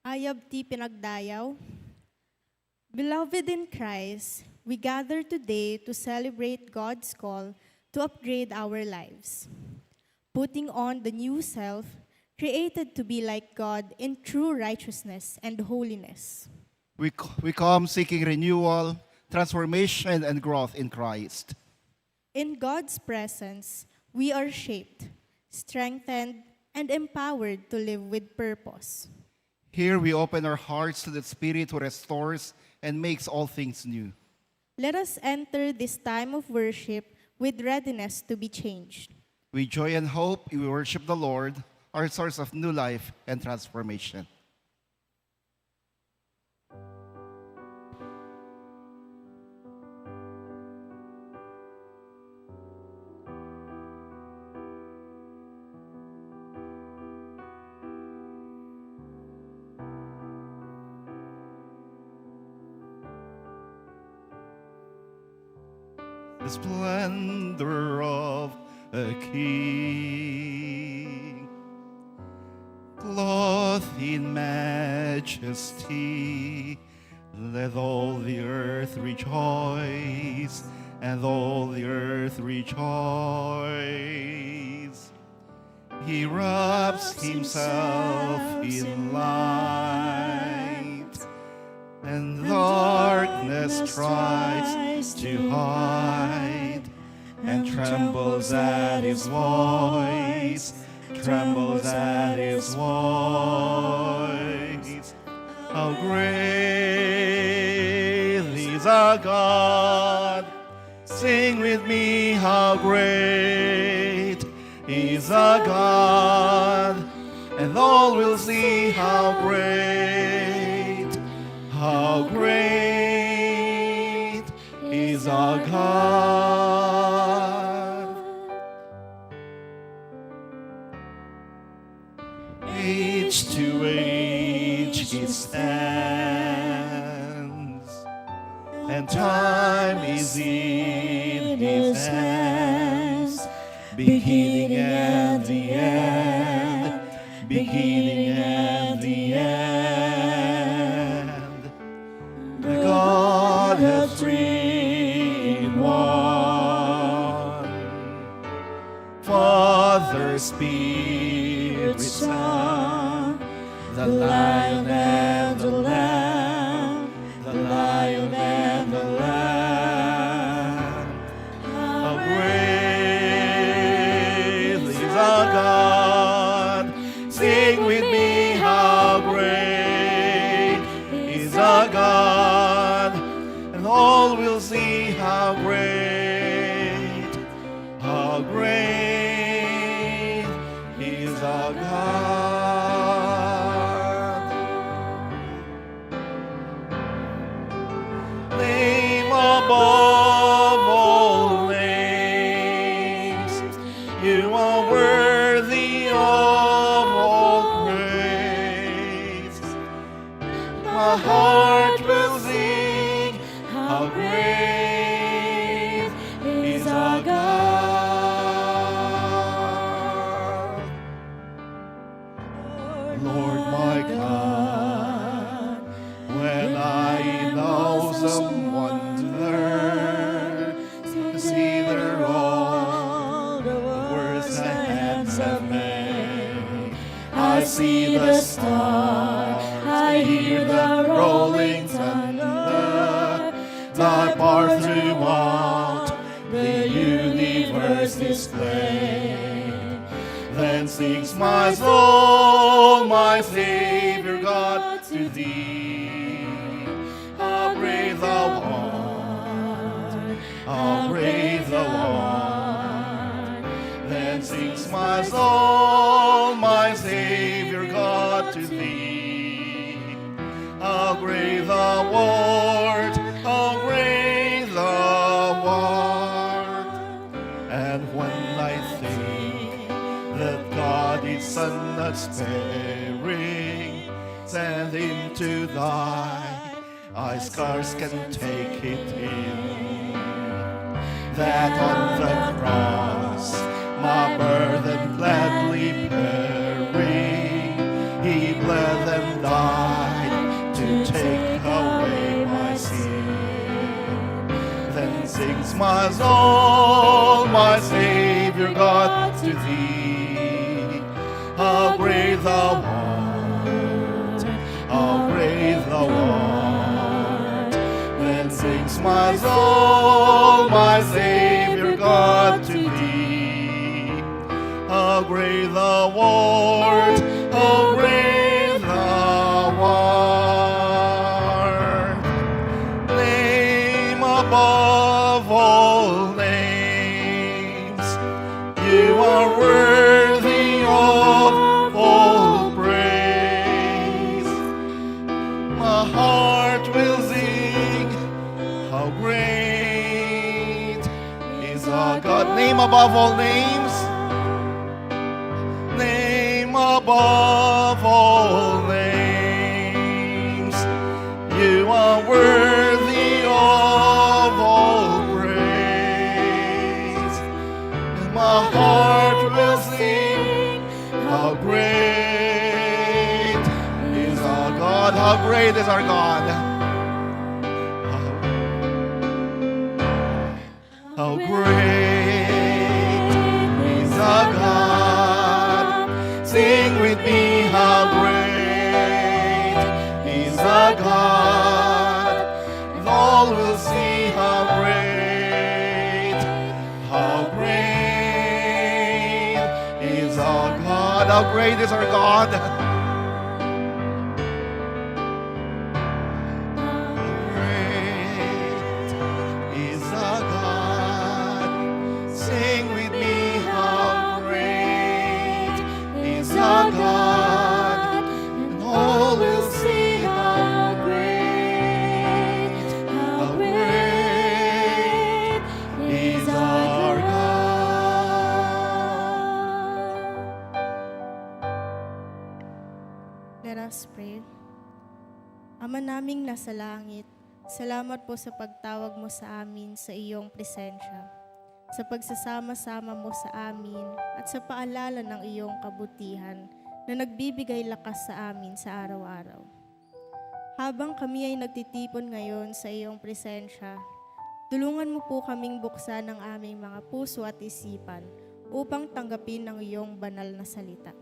Ayab ti pinagdayaw. Beloved in Christ, we gather today to celebrate God's call to upgrade our lives, putting on the new self, created to be like God in true righteousness and holiness. We come seeking renewal, transformation, and growth in Christ. In God's presence, we are shaped, strengthened, and empowered to live with purpose. Here we open our hearts to the Spirit who restores and makes all things new. Let us enter this time of worship with readiness to be changed. With joy and hope, we worship the Lord, our source of new life and transformation. The splendor of a king, clothed in majesty, let all the earth rejoice, and all the earth rejoice. He wraps himself in light, and darkness tries to hide, and trembles at his voice, trembles at his voice. How great is our God! Sing with me, how great is our God! And all will see how great is our God. and time is in His hands. Beginning and the end, beginning and the end. The Godhead three in one. Father, Spirit, Son, the Lion and the Lamb, the Lion and the Lamb. How great is our God! Sing with me, how great is our God! And all will see how great is our God. Name above all names, you are worthy of all praise. My heart will sing, how great is our God. Lord my God, when I know some wonder, consider all the works thy hands have made. I see the stars, I hear the rolling thunder, thy power throughout the universe displayed. Then sings my soul, my Savior God, to thee. How great thou art, how great thou art. Then sings my soul, my Savior God, to thee. How great thou art, how great thou art. And when I think that God His Son not sparing, send Him to die, I scarce can take it in. That on the cross, my burden gladly bearing, He bled and died to take away my sin. Then sings my soul, my Savior God, to thee. How great thou art, how great thou art. Then sings my soul, my Savior God, to thee. How great thou art, how great thou art. Name above all names, you are worthy of all praise. My heart will sing, how great is our God. Name above all names, name above all names, you are worthy of all praise. And my heart will sing, how great is our God. How great is our God. How great is our God. Sing with me, how great is our God. And all will see how great is our God. How great is our God. Let us pray. Ama naming nasa langit, Salamat po sa pagtawag mo sa amin sa iyong presensya, sa pagsasama-sama mo sa amin at sa paalala ng iyong kabutihan na nagbibigay lakas sa amin sa araw-araw. Habang kami ay nagtitipon ngayon sa iyong presensya, tulungan mo po kaming buksan ang aming mga puso at isipan upang tanggapin ang iyong banal na salita.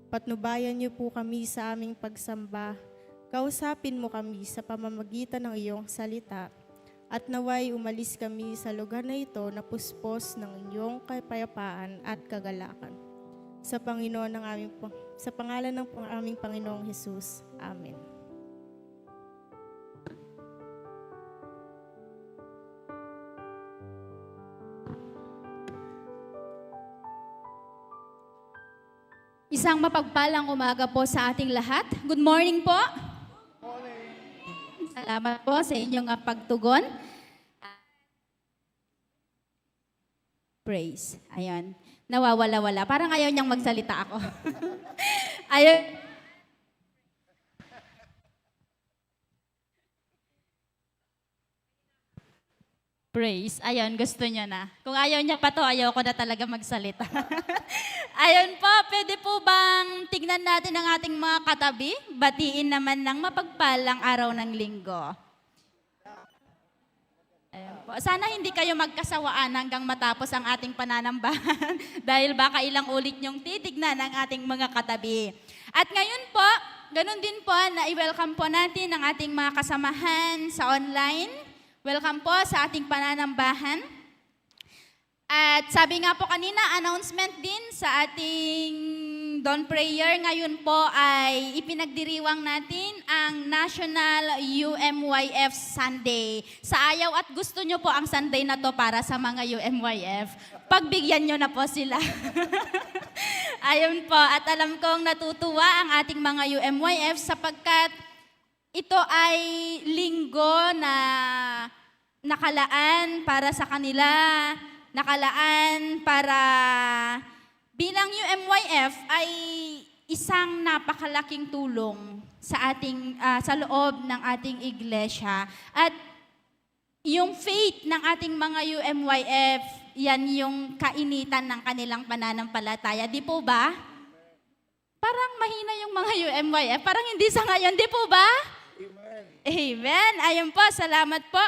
Patnubayan niyo po kami sa aming pagsamba, kausapin mo kami sa pamamagitan ng iyong salita, at naway umalis kami sa lugar na ito na puspos ng iyong kapayapaan at kagalakan. Sa pangalan ng aming Panginoong Hesus. Amen. Isang mapagpalang umaga po sa ating lahat. Good morning po. Salamat po sa inyong pagtugon. Praise. Ayan. Nawawala-wala. Parang ayaw niyang magsalita ako. Ayaw. Praise. Ayun, gusto niya na. Kung ayaw niya pa to, ayaw ko na talaga magsalita. Ayun po, pwede po bang tignan natin ang ating mga katabi? Batiin naman ng mapagpalang araw ng linggo. Ayun po. Sana hindi kayo magkasawaan hanggang matapos ang ating pananambahan dahil baka ilang ulit niyong titignan ang ating mga katabi. At ngayon po, ganun din po na i-welcome po natin ang ating mga kasamahan sa online. Welcome po sa ating pananambahan. At sabi nga po kanina, announcement din sa ating dawn prayer. Ngayon po ay ipinagdiriwang natin ang National UMYF Sunday. Sa ayaw at gusto nyo po ang Sunday na to para sa mga UMYF. Pagbigyan nyo na po sila. Ayun po, at alam kong natutuwa ang ating mga UMYF sapagkat ito ay linggo na nakalaan para sa kanila, nakalaan para bilang UMYF ay isang napakalaking tulong sa ating sa loob ng ating iglesia. At yung faith ng ating mga UMYF, yan yung kainitan ng kanilang pananampalataya. Di po ba? Parang mahina yung mga UMYF. Parang hindi sa ngayon. Di po ba? Amen. Amen. Ayun po, salamat po.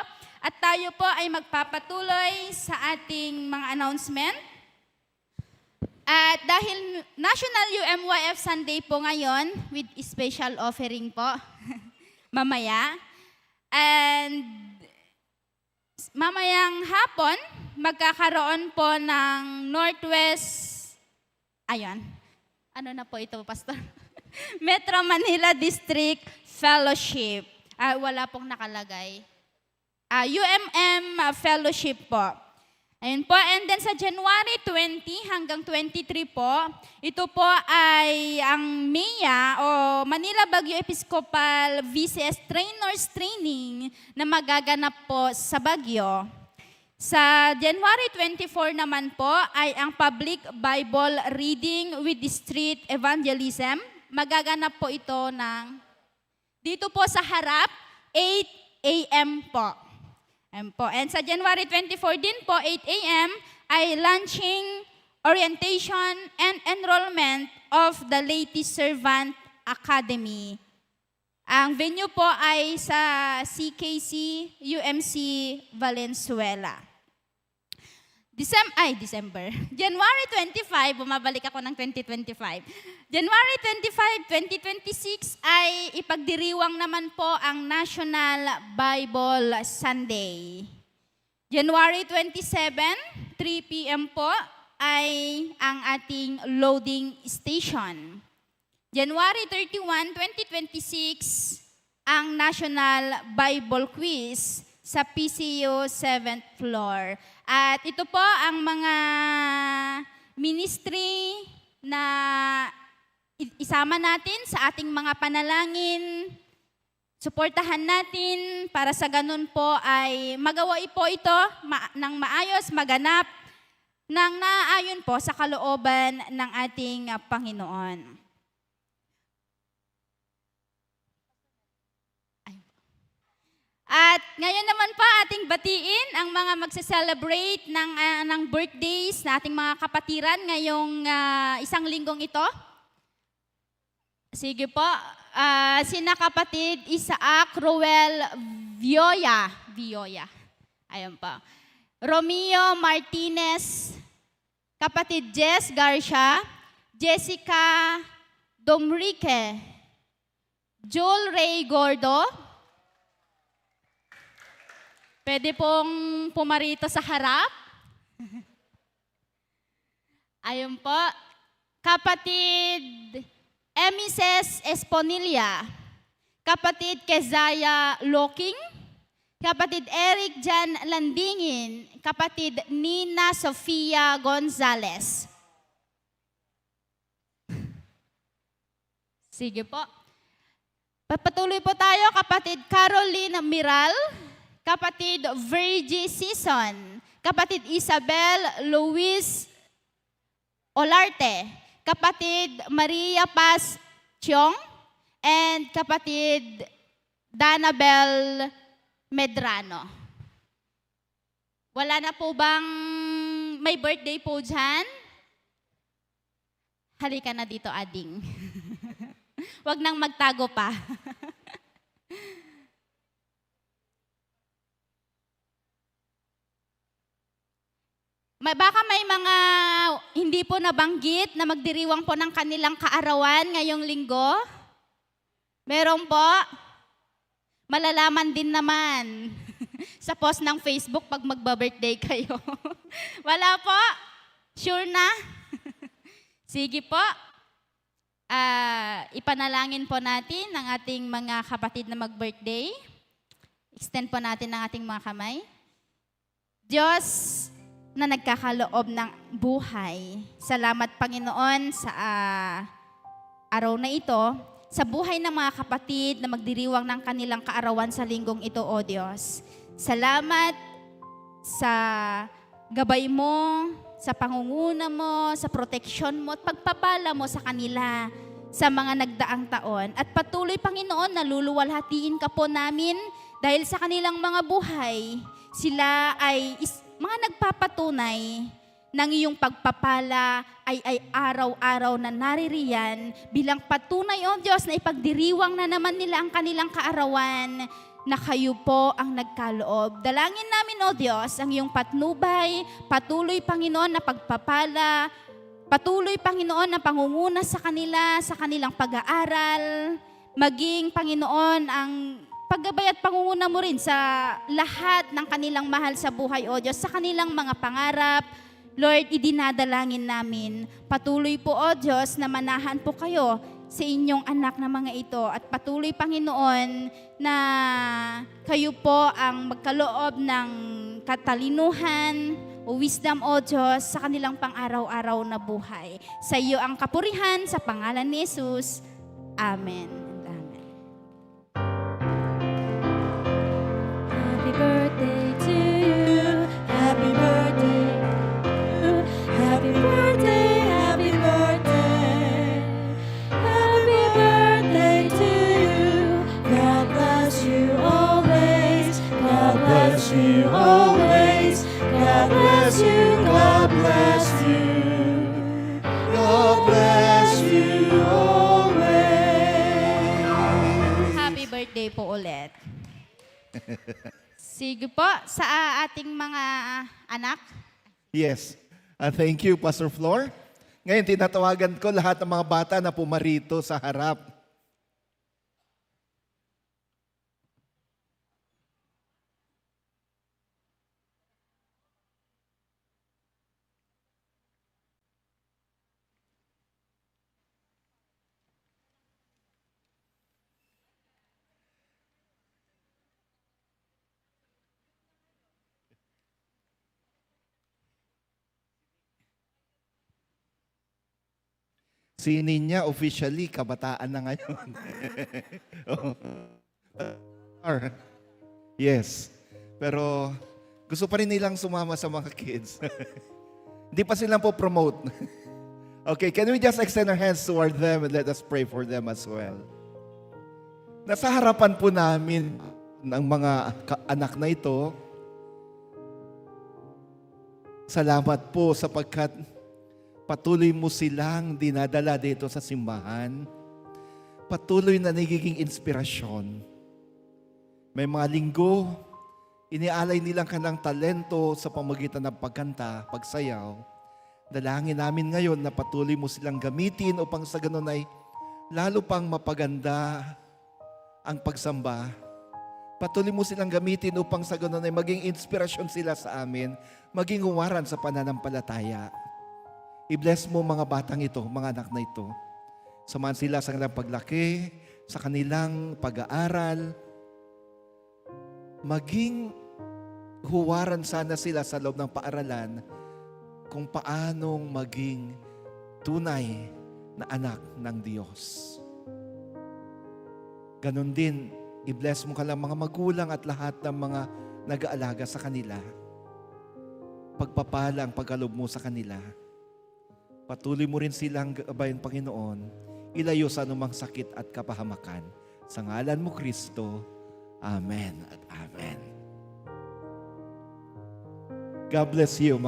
At tayo po ay magpapatuloy sa ating mga announcement. At dahil National UMYF Sunday po ngayon, with special offering po, mamaya. And mamayang hapon, magkakaroon po ng Northwest, ayun, ano na po ito, Pastor? Metro Manila District Fellowship. Wala pong nakalagay. Fellowship po. Ayun po, and then sa January 20 hanggang 23 po, ito po ay ang MIA o Manila Baguio Episcopal VCS Trainers Training na magaganap po sa Baguio. Sa January 24 naman po ay ang Public Bible Reading with Street Evangelism. Magaganap po ito dito po sa harap, 8 a.m. po. And sa January 24 din po, 8 a.m. ay launching, orientation, and enrollment of the Latest Servant Academy. Ang venue po ay sa CKC UMC Valenzuela. December. January 25, bumabalik ako ng 2025. January 25, 2026 ay ipagdiriwang naman po ang National Bible Sunday. January 27, 3 p.m. po ay ang ating loading station. January 31, 2026, ang National Bible Quiz sa PCU 7th floor. At ito po ang mga ministry na isama natin sa ating mga panalangin. Suportahan natin para sa ganun po ay magawa po ito ng maayos, maganap, nang naaayon po sa kalooban ng ating Panginoon. At ngayon naman pa ating batiin ang mga magse-celebrate ng birthdays na ating mga kapatiran ngayong isang linggong ito. Sige po, sina kapatid Isaac Roel Vioya. Ayun po. Romeo Martinez, kapatid Jess Garcia, Jessica Domrique, Joel Ray Gordo. Pwede pong pumarito sa harap. Ayun po. Kapatid Emises Esponilla, kapatid Kezaya Loking, kapatid Eric Jan Landingin, kapatid Nina Sofia Gonzalez. Sige po. Patuloy po tayo, kapatid Caroline Miral, kapatid Virgie Season, kapatid Isabel Luis Olarte, kapatid Maria Paz Chiong, and kapatid Danabel Medrano. Wala na po bang may birthday po dyan? Halika na dito, ading. Huwag nang magtago pa. Baka may mga hindi po nabanggit na magdiriwang po ng kanilang kaarawan ngayong linggo. Meron po. Malalaman din naman sa post ng Facebook pag magba-birthday kayo. Wala po? Sure na? Sige po. Ipanalangin po natin ang ating mga kapatid na mag-birthday. Extend po natin ang ating mga kamay. Diyos na nagkakaloob ng buhay. Salamat, Panginoon, sa araw na ito, sa buhay ng mga kapatid na magdiriwang ng kanilang kaarawan sa linggong ito, O Diyos. Salamat sa gabay mo, sa pangunguna mo, sa proteksyon mo at pagpapala mo sa kanila sa mga nagdaang taon. At patuloy, Panginoon, naluluwalhatiin ka po namin dahil sa kanilang mga buhay. Sila ay mga nagpapatunay ng iyong pagpapala ay araw-araw na naririyan bilang patunay, O Diyos, na ipagdiriwang na naman nila ang kanilang kaarawan na kayo po ang nagkaloob. Dalangin namin, O Diyos, ang iyong patnubay, patuloy, Panginoon, na pagpapala, patuloy, Panginoon, na pangunguna sa kanila, sa kanilang pag-aaral, maging, Panginoon, ang paggabay at pangunguna mo rin sa lahat ng kanilang mahal sa buhay, O Diyos, sa kanilang mga pangarap. Lord, idinadalangin namin. Patuloy po, O Diyos, na manahan po kayo sa inyong anak na mga ito. At patuloy, Panginoon, na kayo po ang magkaloob ng katalinuhan o wisdom, O Diyos, sa kanilang pang-araw-araw na buhay. Sa iyo ang kapurihan, sa pangalan ni Jesus. Amen. Happy birthday to you. Happy birthday to you. Happy birthday, happy birthday. Happy birthday to you. God bless you always. God bless you always. God bless you, God bless you. God bless you always. Happy birthday po ulit. Sige po, sa ating mga anak. Yes. Thank you, Pastor Flor. Ngayon, tinatawagan ko lahat ng mga bata na pumarito sa harap. Si Ninya, officially, kabataan na ngayon. Yes. Pero gusto pa rin nilang sumama sa mga kids. Hindi pa silang po promote. Okay, can we just extend our hands toward them and let us pray for them as well. Nasa harapan po namin ng mga anak na ito. Salamat po sapagkat patuloy mo silang dinadala dito sa simbahan. Patuloy na nagiging inspirasyon. May mga linggo, inialay nilang kanang talento sa pamagitan ng pagkanta, pagsayaw. Dalangin namin ngayon na patuloy mo silang gamitin upang sa ganun ay lalo pang mapaganda ang pagsamba. Patuloy mo silang gamitin upang sa ganun ay maging inspirasyon sila sa amin, maging huwaran sa pananampalataya. I-bless mo mga batang ito, mga anak na ito. Samahan sila sa kanilang paglaki, sa kanilang pag-aaral. Maging huwaran sana sila sa loob ng paaralan kung paanong maging tunay na anak ng Diyos. Ganon din, i-bless mo ka lang mga magulang at lahat ng mga nag-aalaga sa kanila. Pagpapala ang pagkalob mo sa kanila. Patuloy mo rin silang gabayan, Panginoon, ilayo sa anumang sakit at kapahamakan. Sa ngalan mo, Kristo. Amen at amen. God bless you,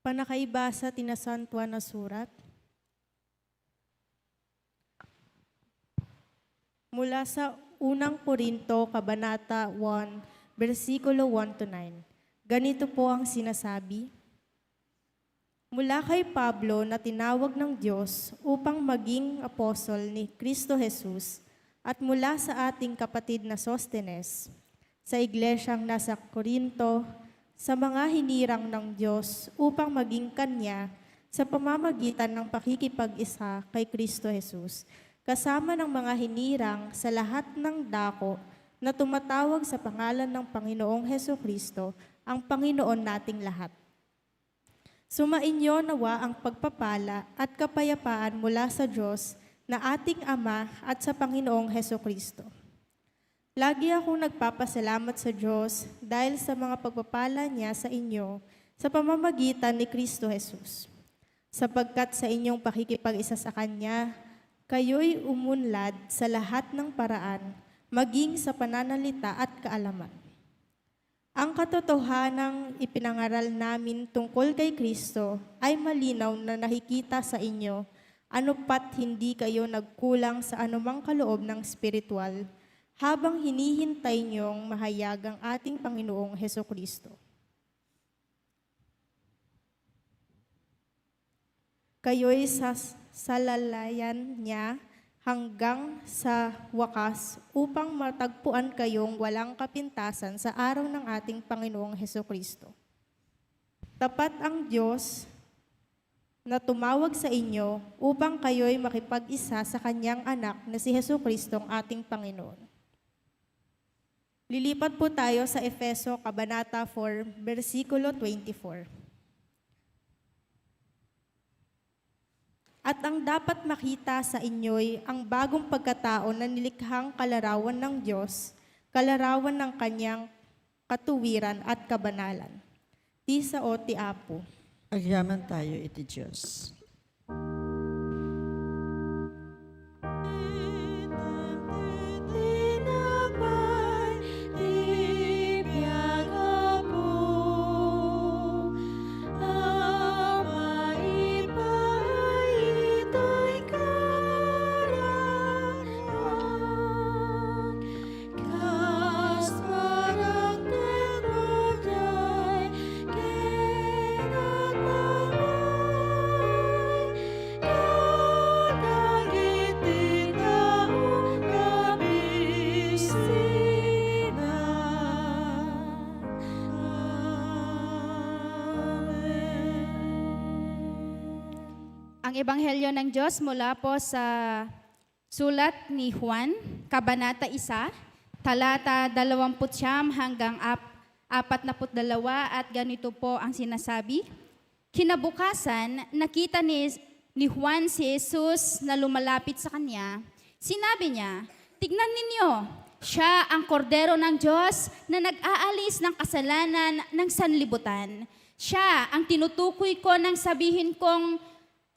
Panakaibasa tinasantuan na surat. Mula sa unang Korinto, Kabanata 1, versikulo 1-9. Ganito po ang sinasabi. Mula kay Pablo na tinawag ng Diyos upang maging apostol ni Kristo Jesus at mula sa ating kapatid na Sostenes, sa iglesyang nasa Korinto, sa mga hinirang ng Diyos upang maging kanya sa pamamagitan ng pakikipag-isa kay Kristo Jesus, kasama ng mga hinirang sa lahat ng dako na tumatawag sa pangalan ng Panginoong Hesukristo, ang Panginoon nating lahat. Sumainyo nawa ang pagpapala at kapayapaan mula sa Diyos na ating Ama at sa Panginoong Hesukristo. Lagi akong nagpapasalamat sa Diyos dahil sa mga pagpapala niya sa inyo sa pamamagitan ni Kristo Jesus. Sapagkat sa inyong pakikipag-isa sa Kanya, kayo'y umunlad sa lahat ng paraan, maging sa pananalita at kaalaman. Ang katotohanang ipinangaral namin tungkol kay Kristo ay malinaw na nakikita sa inyo, ano pat hindi kayo nagkulang sa anumang kaloob ng spiritual, habang hinihintay niyong mahayag ang ating Panginoong Hesukristo. Kayo'y salalayan niya hanggang sa wakas upang matagpuan kayong walang kapintasan sa araw ng ating Panginoong Hesukristo. Tapat ang Diyos na tumawag sa inyo upang kayo'y makipag-isa sa Kanyang anak na si Hesukristo ang ating Panginoon. Lilipat po tayo sa Efeso, Kabanata 4, versikulo 24. At ang dapat makita sa inyo'y ang bagong pagkatao na nilikhang kalarawan ng Diyos, kalarawan ng Kanyang katuwiran at kabanalan. Ti sao ti Apo. Agyaman tayo iti Diyos. Ang Ebanghelyo ng Diyos mula po sa sulat ni Juan, Kabanata 1, talata 29 hanggang 42 at ganito po ang sinasabi. Kinabukasan, nakita ni Juan si Jesus na lumalapit sa kanya. Sinabi niya, Tignan ninyo, siya ang kordero ng Diyos na nag-aalis ng kasalanan ng sanlibutan. Siya ang tinutukoy ko nang sabihin kong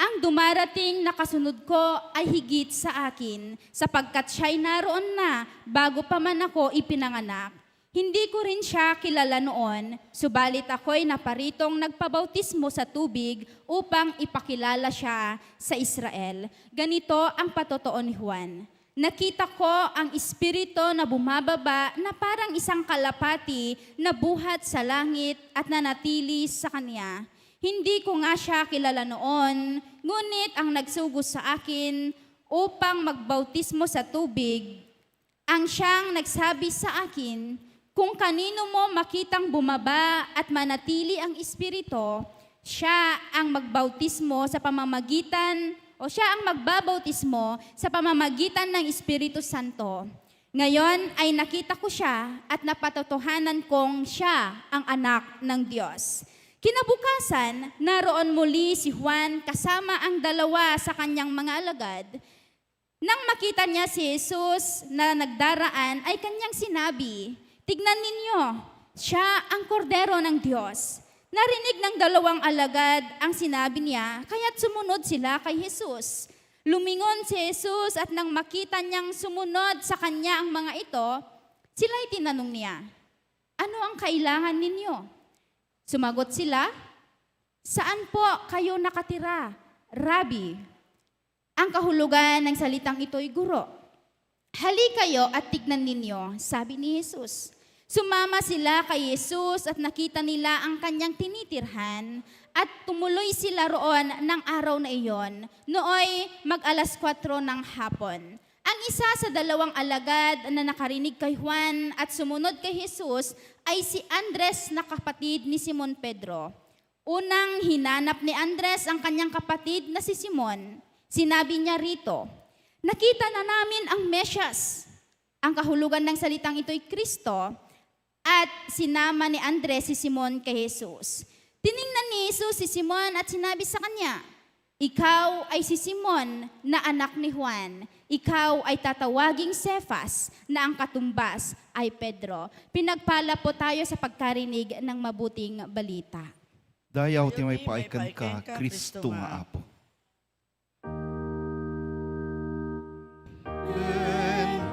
ang dumarating na kasunod ko ay higit sa akin, sapagkat siya'y naroon na bago pa man ako ipinanganak. Hindi ko rin siya kilala noon, subalit ako'y naparitong nagpabautismo sa tubig upang ipakilala siya sa Israel. Ganito ang patotoo ni Juan. Nakita ko ang Espiritu na bumababa na parang isang kalapati na buhat sa langit at nanatili sa kanya. Hindi ko nga siya kilala noon, ngunit ang nagsugos sa akin upang magbautismo sa tubig, ang siyang nagsabi sa akin, kung kanino mo makitang bumaba at manatili ang Espiritu, siya ang magbautismo sa pamamagitan o siya ang magbabautismo sa pamamagitan ng Espiritu Santo. Ngayon ay nakita ko siya at napatotohanan kong siya ang anak ng Diyos. Kinabukasan, naroon muli si Juan kasama ang dalawa sa kanyang mga alagad. Nang makita niya si Jesus na nagdaraan, ay kanyang sinabi, tignan ninyo, siya ang kordero ng Diyos. Narinig ng dalawang alagad ang sinabi niya, kaya't sumunod sila kay Jesus. Lumingon si Jesus at nang makita niyang sumunod sa kanya ang mga ito, sila'y tinanong niya, ano ang kailangan ninyo? Sumagot sila, saan po kayo nakatira, Rabbi? Ang kahulugan ng salitang ito'y guro. Hali kayo at tignan ninyo, sabi ni Jesus. Sumama sila kay Jesus at nakita nila ang kanyang tinitirhan at tumuloy sila roon ng araw na iyon, nooy mag-alas 4 ng hapon. Ang isa sa dalawang alagad na nakarinig kay Juan at sumunod kay Jesus ay si Andres na kapatid ni Simon Pedro. Unang hinanap ni Andres ang kanyang kapatid na si Simon. Sinabi niya rito, nakita na namin ang Mesyas. Ang kahulugan ng salitang ito'y Kristo at sinama ni Andres si Simon kay Jesus. Tiningnan ni Jesus si Simon at sinabi sa kanya, ikaw ay si Simon na anak ni Juan. Ikaw ay tatawaging Cephas na ang katumbas ay Pedro. Pinagpala po tayo sa pagkarinig ng mabuting balita. Dayaw ti may paikan ka, Kristo nga Apo.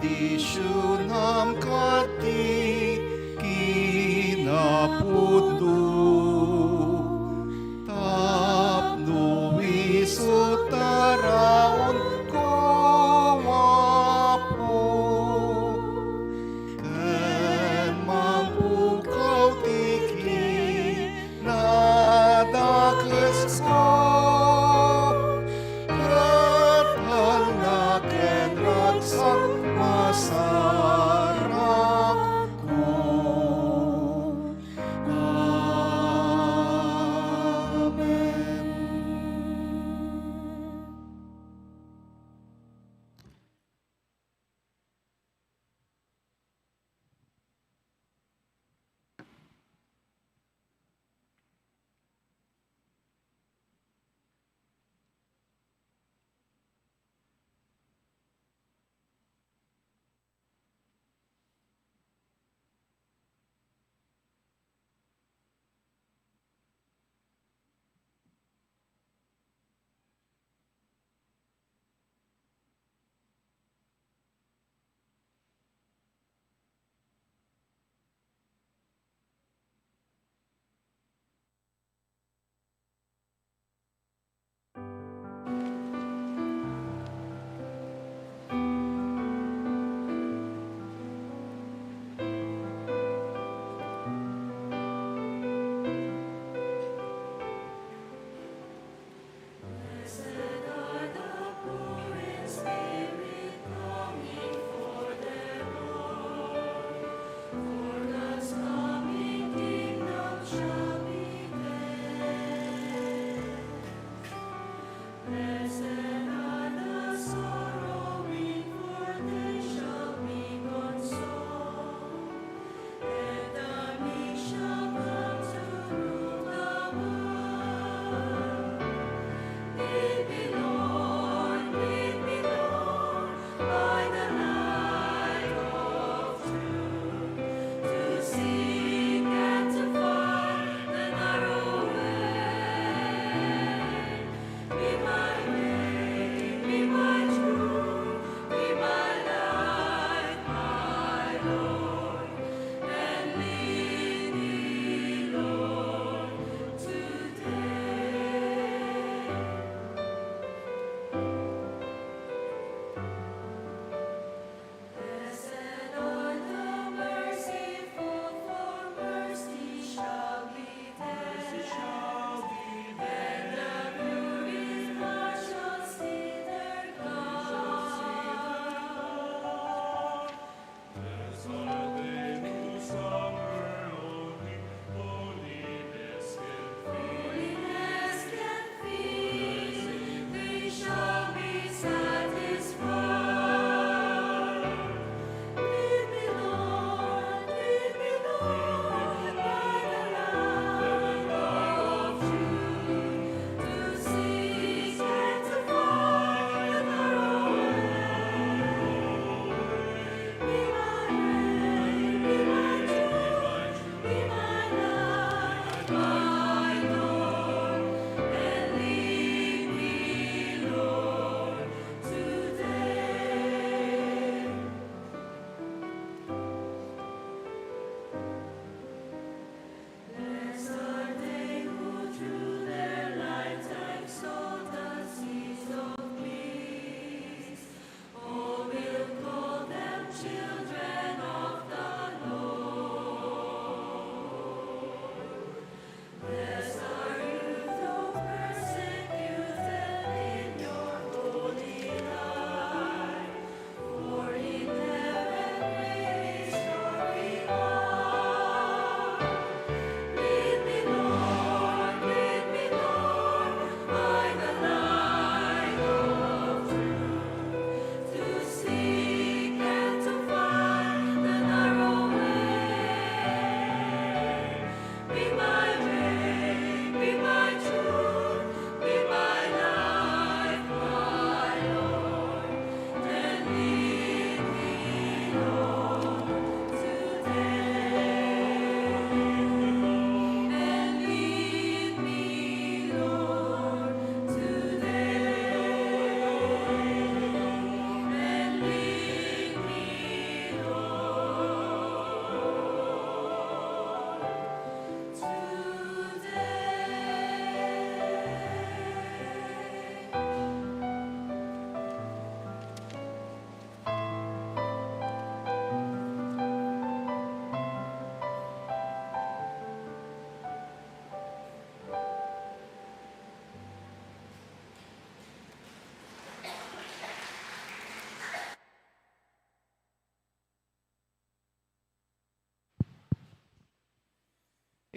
Bendisyonam kati kinapuno tapno isutaraon ko Apo ken mampukaw tiki nadakes ko ket hal na ken raksak masarap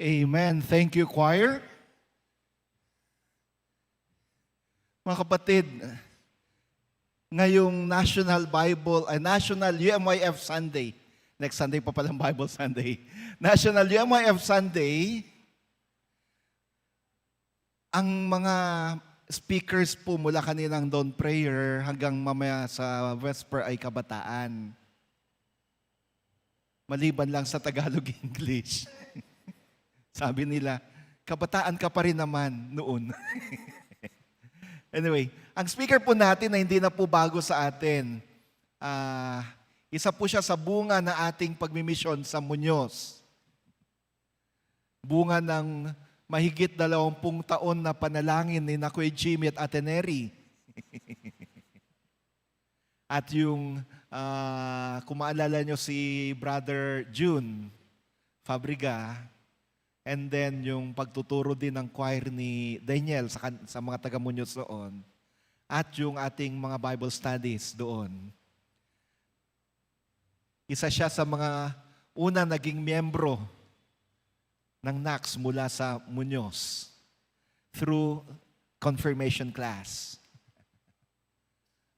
Amen. Thank you, choir. Mga kapatid, ngayong National UMYF Sunday, next Sunday pa palang Bible Sunday, National UMYF Sunday, ang mga speakers po mula kaninang dawn prayer hanggang mamaya sa Vesper ay kabataan. Maliban lang sa Tagalog-English. Sabi nila, kabataan ka pa rin naman noon. Anyway, ang speaker po natin na hindi na po bago sa atin, isa po siya sa bunga na ating pagmimisyon sa Muñoz. Bunga ng mahigit 20 taon na panalangin ni Kuya Jimmy at Ate Neri. At yung, kung maalala nyo si Brother June Fabriga, and then yung pagtuturo din ng choir ni Daniel sa mga taga-Muñoz doon, at yung ating mga Bible studies doon. Isa siya sa mga una naging miyembro ng NACS mula sa Muñoz through confirmation class.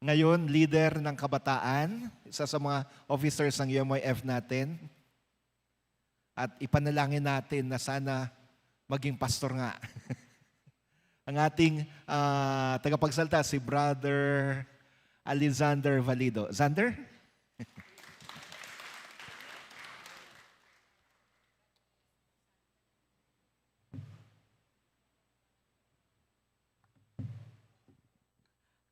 Ngayon, leader ng kabataan, isa sa mga officers ng UMYF natin. At ipanalangin natin na sana maging pastor nga. Ang ating tagapagsalta, si Brother Alexander Valido. Zander?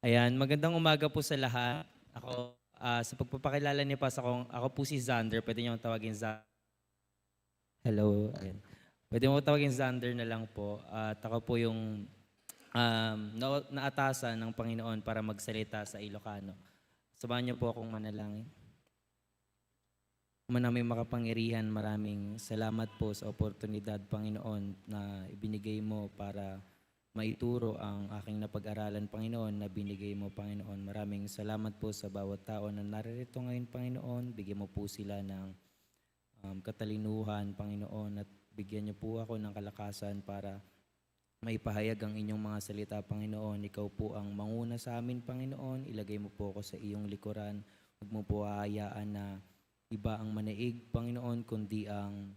Ayan, magandang umaga po sa lahat. Ako, sa pagpapakilala niyo pa ako po si Zander. Pwede niyo akong tawagin Zander. Hello. Ayan. Pwede mo tawagin Zander na lang po. At ako po yung naatasan ng Panginoon para magsalita sa Ilocano. Samahan niyo po akong manalangin. Manaming makapangyarihan, maraming salamat po sa oportunidad, Panginoon, na ibinigay mo para maituro ang aking napag-aralan, Panginoon, na binigay mo, Panginoon. Maraming salamat po sa bawat tao na naririto ngayon, Panginoon. Bigyan mo po sila ng katalinuhan, Panginoon, at bigyan niyo po ako ng kalakasan para maipahayag ang inyong mga salita, Panginoon. Ikaw po ang manguna sa amin, Panginoon. Ilagay mo po ako sa iyong likuran. Huwag mo po hahayaan na iba ang manaig, Panginoon, kundi ang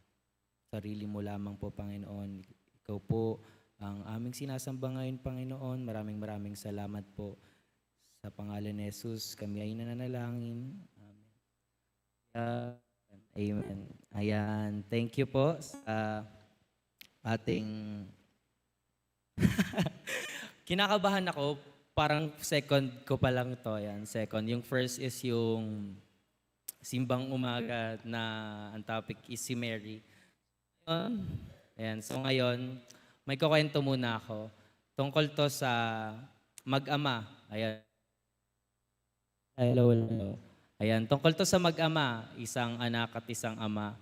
sarili mo lamang po, Panginoon. Ikaw po ang aming sinasamba ngayon, Panginoon. Maraming salamat po. Sa pangalan ni Jesus, kami ay nananalangin. Amen. Amen. Ayan. Thank you po sa ating... Kinakabahan ako. Parang second ko pa lang to. Ayan, second. Yung first is yung simbang umaga na ang topic is si Mary. Ayan. So ngayon, may kukwento muna ako. Tungkol to sa mag-ama. Ayan. Hello. Ayan. Tungkol to sa mag-ama. Isang anak at isang ama.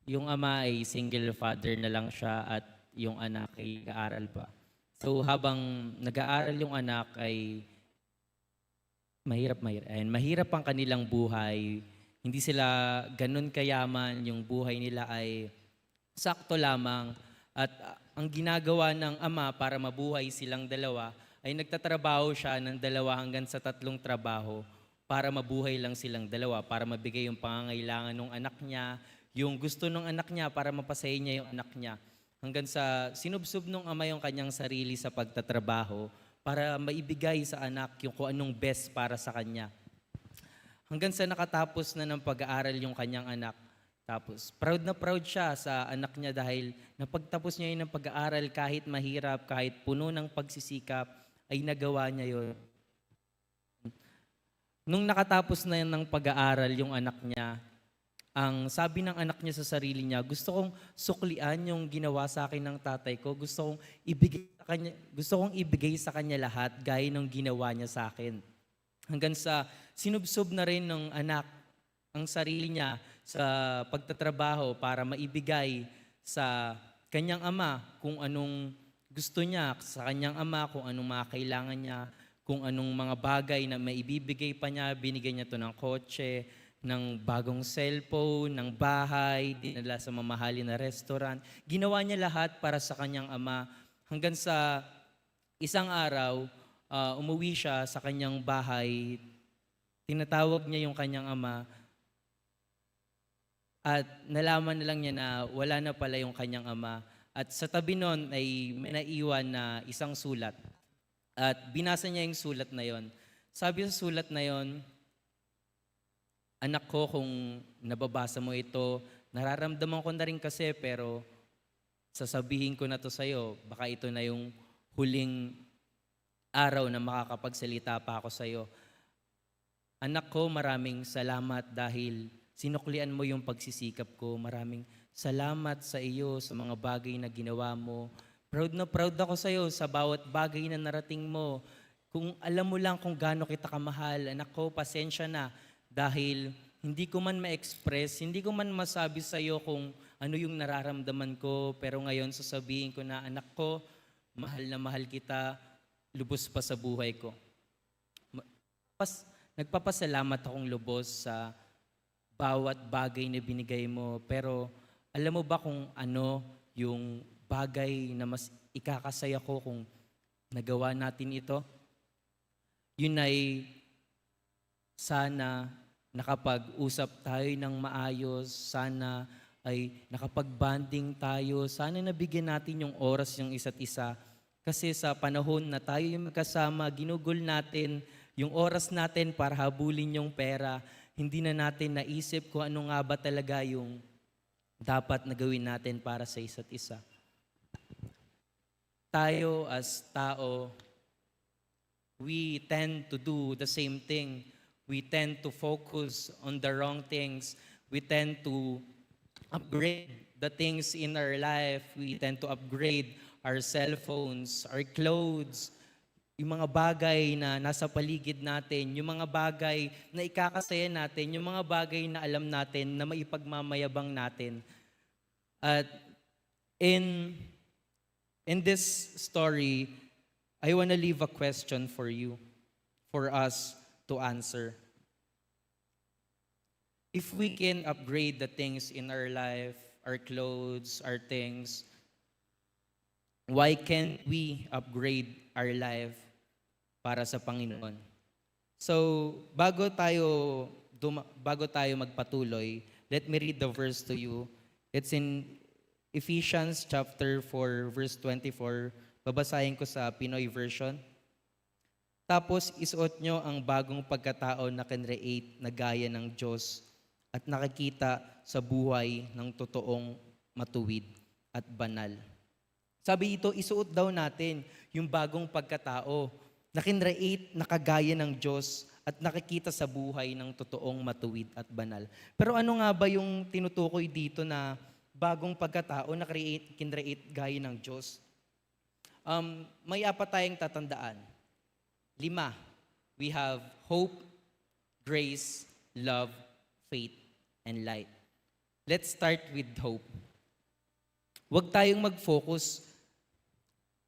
Yung ama ay single father na lang siya at yung anak ay nag-aaral pa. So habang nag-aaral yung anak ay mahirap. Ayan. Mahirap ang kanilang buhay. Hindi sila ganun kayaman. Yung buhay nila ay sakto lamang. At ang ginagawa ng ama para mabuhay silang dalawa ay nagtatrabaho siya ng 2 hanggang sa 3 trabaho para mabuhay lang silang dalawa, para mabigay yung pangangailangan ng anak niya, yung gusto ng anak niya para mapasaya niya yung anak niya. Hanggang sa sinubsob ng ama yung kanyang sarili sa pagtatrabaho para maibigay sa anak yung kung anong best para sa kanya. Hanggang sa nakatapos na ng pag-aaral yung kanyang anak. Tapos, proud na proud siya sa anak niya dahil napagtapos niya yun ng pag-aaral kahit mahirap, kahit puno ng pagsisikap, ay nagawa niya yun. Nung nakatapos na yun ng pag-aaral yung anak niya, ang sabi ng anak niya sa sarili niya, gusto kong suklian yung ginawa sa akin ng tatay ko, gusto kong ibigay sa kanya lahat gaya ng ginawa niya sa akin. Hanggang sa sinubsob na rin ng anak ang sarili niya sa pagtatrabaho para maibigay sa kanyang ama kung anong gusto niya, sa kanyang ama kung anong mga kailangan niya, kung anong mga bagay na maibibigay pa niya, binigay niya to ng kotse, ng bagong cellphone, ng bahay, dinala sa mamahalin na restaurant. Ginawa niya lahat para sa kanyang ama hanggang sa isang araw, umuwi siya sa kanyang bahay, tinatawag niya yung kanyang ama at nalaman na lang niya na wala na pala yung kanyang ama. At sa tabi nun ay may naiwan na isang sulat. At binasa niya yung sulat na yon. Sabi sa sulat na yon, anak ko, kung nababasa mo ito, nararamdaman ko na rin kasi pero sasabihin ko na to sa'yo. Baka ito na yung huling araw na makakapagsalita pa ako sa'yo. Anak ko, maraming salamat dahil sinuklian mo yung pagsisikap ko. Maraming salamat sa iyo sa mga bagay na ginawa mo. Proud na proud ako sa iyo sa bawat bagay na narating mo. Kung alam mo lang kung gaano kita kamahal, anak ko, pasensya na dahil hindi ko man ma-express, hindi ko man masabi sa iyo kung ano yung nararamdaman ko, pero ngayon sasabihin ko na, anak ko, mahal na mahal kita, lubos pa sa buhay ko. Nagpapasalamat akong lubos sa bawat bagay na binigay mo, pero alam mo ba kung ano yung bagay na mas ikakasaya ko kung nagawa natin ito? Yun ay sana nakapag-usap tayo ng maayos, sana ay nakapag-banding tayo, sana nabigyan natin yung oras yung isa't isa. Kasi sa panahon na tayo yung magkasama, ginugol natin yung oras natin para habulin yung pera. Hindi na natin naisip kung ano nga ba talaga yung dapat na gawin natin para sa isa't isa. Tayo as tao, we tend to do the same thing. We tend to focus on the wrong things. We tend to upgrade the things in our life. We tend to upgrade our cell phones, our clothes, yung mga bagay na nasa paligid natin, yung mga bagay na ikakasaya natin, yung mga bagay na alam natin na maipagmamayabang natin. At in this story, I want to leave a question for you, for us to answer. If we can upgrade the things in our life, our clothes, our things, why can't we upgrade our life para sa Panginoon? So, bago tayo magpatuloy, let me read the verse to you. It's in Ephesians chapter 4, verse 24. Babasahin ko sa Pinoy version. Tapos isuot nyo ang bagong pagkatao na kinreate na gaya ng Diyos at nakikita sa buhay ng totoong matuwid at banal. Sabi ito, isuot daw natin yung bagong pagkatao na kinreate na kagaya ng Diyos at nakikita sa buhay ng totoong matuwid at banal. Pero ano nga ba yung tinutukoy dito na bagong pagkatao na kinreate gaya ng Diyos? May apat tayong tatandaan. 5. We have hope, grace, love, faith, and light. Let's start with hope. Huwag tayong mag-focus.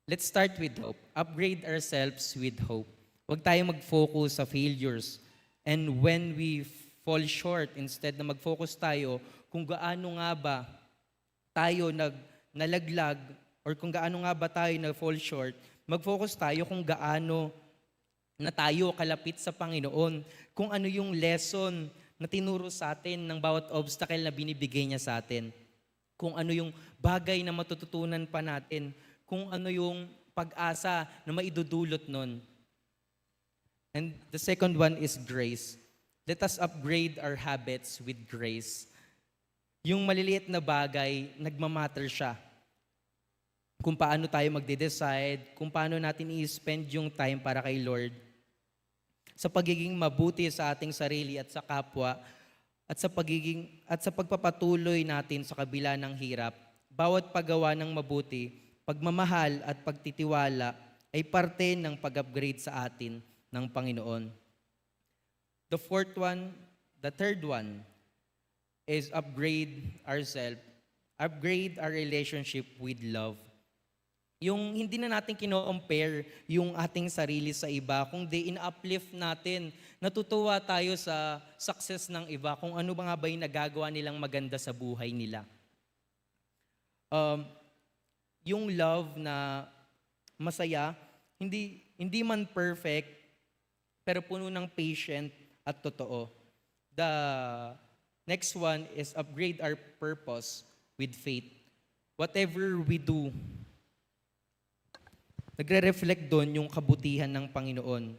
Let's start with hope. Upgrade ourselves with hope. Huwag tayong mag-focus sa failures. And when we fall short, instead na mag-focus tayo kung gaano nga ba tayo nalaglag or kung gaano nga ba tayo nag-fall short, mag-focus tayo kung gaano na tayo kalapit sa Panginoon, kung ano yung lesson na tinuro sa atin ng bawat obstacle na binibigay niya sa atin, kung ano yung bagay na matututunan pa natin, kung ano yung pag-asa na maidudulot nun. And the second one is grace. Let us upgrade our habits with grace. Yung maliliit na bagay, nagmamatter siya. Kung paano tayo magde-decide, kung paano natin i-spend yung time para kay Lord, sa pagiging mabuti sa ating sarili at sa kapwa, at sa pagpapatuloy natin sa kabila ng hirap, bawat paggawa ng mabuti, pagmamahal at pagtitiwala ay parte ng pag-upgrade sa atin ng Panginoon. The third one is upgrade ourselves, upgrade our relationship with love. Yung hindi na natin kino-compare yung ating sarili sa iba, kundi in-uplift natin. Natutuwa tayo sa success ng iba, kung ano ba nga ba yung nagagawa nilang maganda sa buhay nila. Yung love na masaya, hindi man perfect, pero puno ng patient at totoo. The next one is upgrade our purpose with faith. Whatever we do, nagre-reflect doon yung kabutihan ng Panginoon.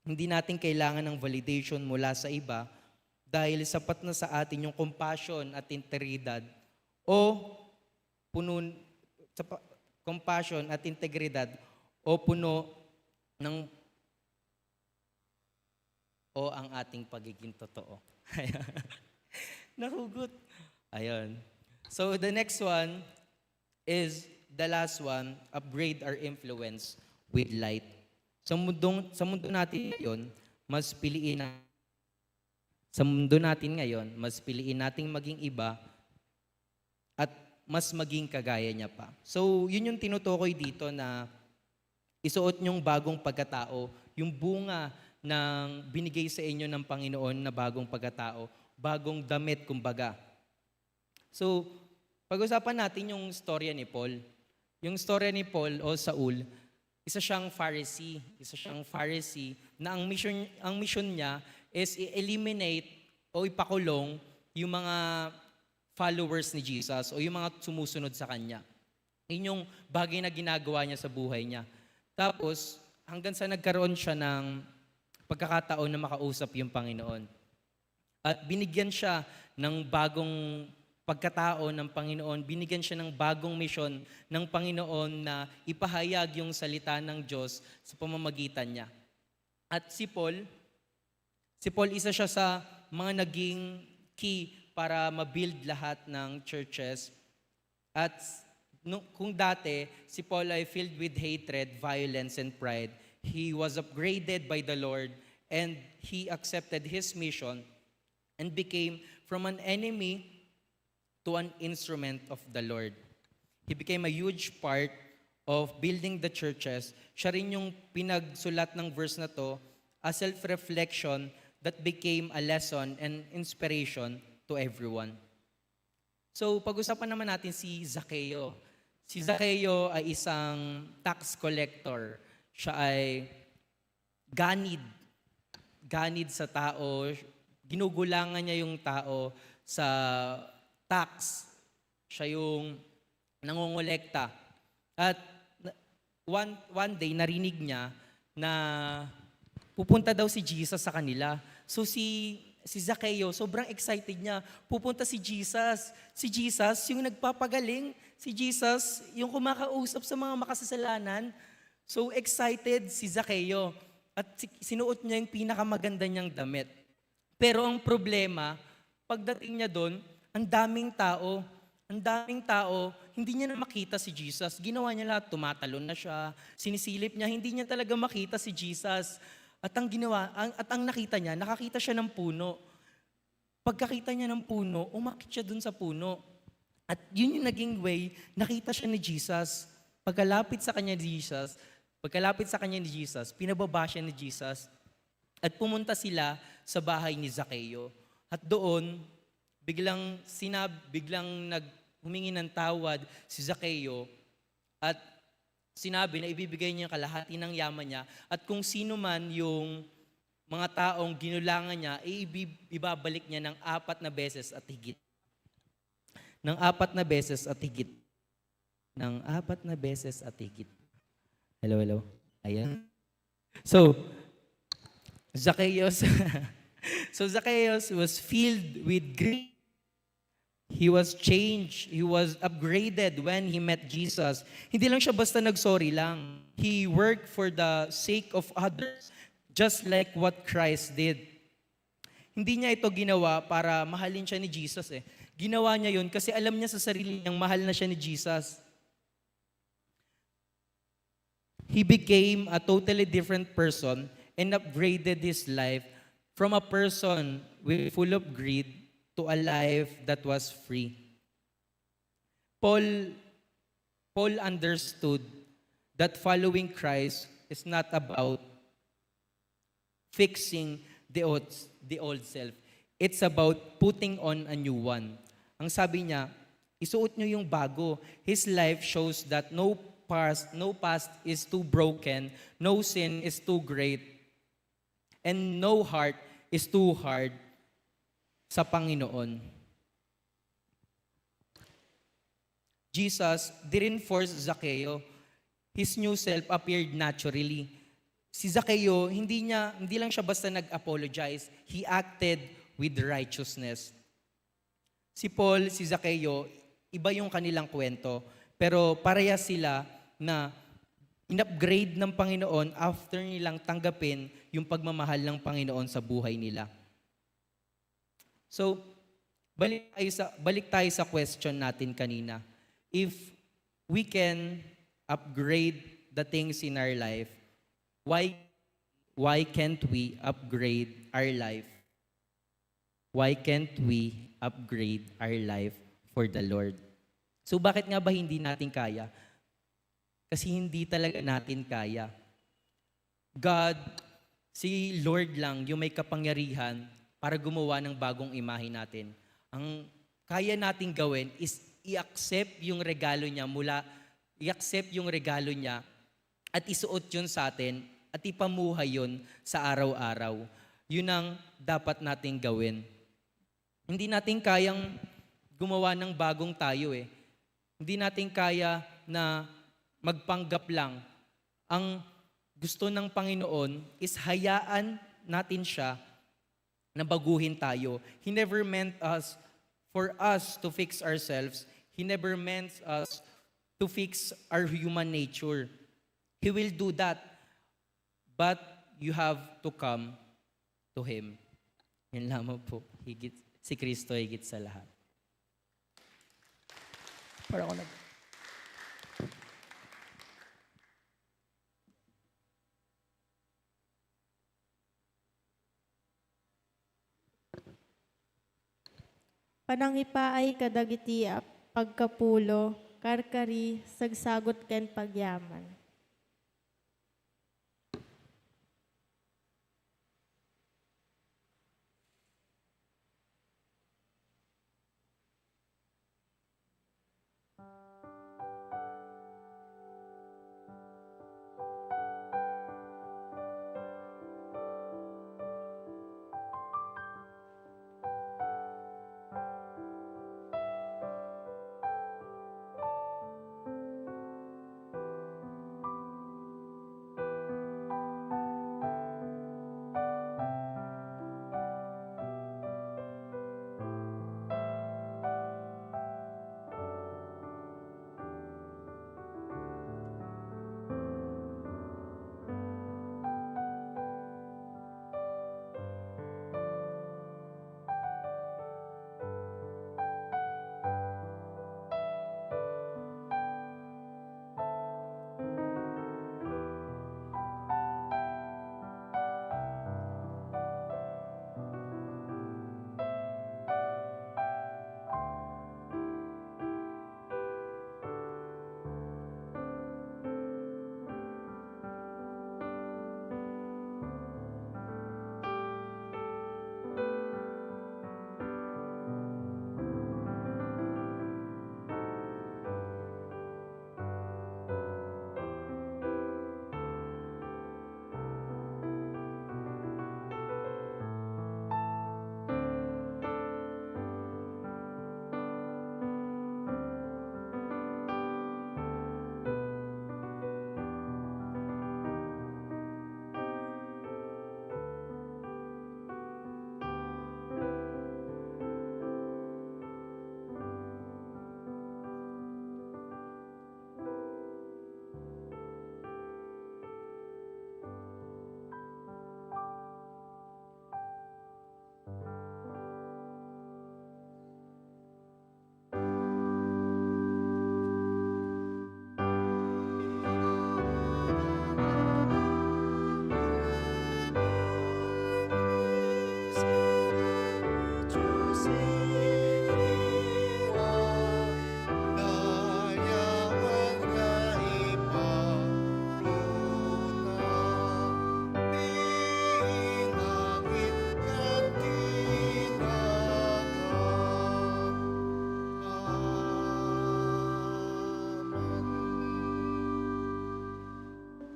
Hindi natin kailangan ng validation mula sa iba dahil sapat na sa atin yung compassion at integridad o compassion at integridad o puno ng o ang ating pagiging totoo. Nahugot. Ayun. So the next one is the last one, upgrade our influence with light. Sa mundo natin ngayon, mas piliin nating maging iba at mas maging kagaya niya pa. So, yun yung tinutukoy dito na isuot niyong bagong pagkatao, yung bunga ng binigay sa inyo ng Panginoon na bagong pagkatao, bagong damit kumbaga. So, pag-usapan natin yung storya ni Paul. Yung storya ni Paul o Saul, isa siyang Pharisee na ang mission niya is i-eliminate o ipakulong yung mga followers ni Jesus o yung mga sumusunod sa kanya. Yun yung bagay na ginagawa niya sa buhay niya. Tapos, hanggang sa nagkaroon siya ng pagkakataon na makausap yung Panginoon. At binigyan siya ng bagong pagkatao ng Panginoon, binigyan siya ng bagong misyon ng Panginoon na ipahayag yung salita ng Diyos sa pamamagitan niya. At si Paul isa siya sa mga naging key para ma-build lahat ng churches. At kung dati, si Paul ay filled with hatred, violence, and pride, he was upgraded by the Lord and he accepted his mission and became from an enemy to an instrument of the Lord. He became a huge part of building the churches. Siya rin yung pinagsulat ng verse na to, a self-reflection that became a lesson and inspiration to everyone. So, pag-usapan naman natin si Zaccheo. Si Zaccheo ay isang tax collector. Siya ay ganid sa tao. Ginugulangan niya yung tao sa tax. Siya yung nangongolekta. At one day, narinig niya na pupunta daw si Jesus sa kanila. So si Zaccheo, sobrang excited niya. Pupunta si Jesus. Si Jesus, yung nagpapagaling. Si Jesus, yung kumakausap sa mga makasasalanan. So excited si Zaccheo. At sinuot niya yung pinakamaganda niyang damit. Pero ang problema, pagdating niya doon, ang daming tao, hindi niya na makita si Jesus. Ginawa niya lahat, tumatalon na siya, sinisilip niya, hindi niya talaga makita si Jesus. At ang nakita niya, nakakita siya ng puno. Pagkakita niya ng puno, umakit siya dun sa puno. At yun yung naging way, nakita siya ni Jesus. Pagkalapit sa kanya ni Jesus, pinababa siya ni Jesus. At pumunta sila sa bahay ni Zaccheo. At doon, biglang humingi ng tawad si Zaccheo at sinabi na ibibigay niya kalahati ng yaman niya at kung sino man yung mga taong ginulangan niya, ibabalik niya ng 4 na beses at higit. Ng 4 na beses at higit. Ng 4 na beses at higit. Hello. Ayan. So, Zacchaeus was filled with grief. He was changed. He was upgraded when he met Jesus. Hindi lang siya basta nag-sorry lang. He worked for the sake of others, just like what Christ did. Hindi niya ito ginawa para mahalin siya ni Jesus eh. Ginawa niya yun kasi alam niya sa sarili niyang mahal na siya ni Jesus. He became a totally different person and upgraded his life from a person full of greed to a life that was free. Paul Paul understood that following Christ is not about fixing the old self. It's about putting on a new one. Ang sabi niya, isuot niyo yung bago. His life shows that no past is too broken, no sin is too great, and no heart is too hard sa Panginoon. Jesus didn't force Zacchaeus. His new self appeared naturally. Si Zacchaeus, hindi lang siya basta nag-apologize. He acted with righteousness. Si Paul, si Zacchaeus, iba yung kanilang kwento, pero parehas sila na in-upgrade ng Panginoon after nilang tanggapin yung pagmamahal ng Panginoon sa buhay nila. So, balik tayo sa question natin kanina. If we can upgrade the things in our life, why can't we upgrade our life? Why can't we upgrade our life for the Lord? So bakit nga ba hindi natin kaya? Kasi hindi talaga natin kaya. God, si Lord lang yung may kapangyarihan para gumawa ng bagong imahe natin. Ang kaya nating gawin is i-accept yung regalo niya at isuot yun sa atin at ipamuhay yun sa araw-araw. Yun ang dapat nating gawin. Hindi natin kayang gumawa ng bagong tayo eh. Hindi natin kaya na magpanggap lang. Ang gusto ng Panginoon is hayaan natin siya na baguhin tayo. He never meant us for us to fix ourselves. He never meant us to fix our human nature. He will do that. But you have to come to Him. Yan lamang po. Si Kristo higit sa lahat. Para ako Panangipa ay kadagiti pagkapulo, karkari, sagsagot ken pagyaman.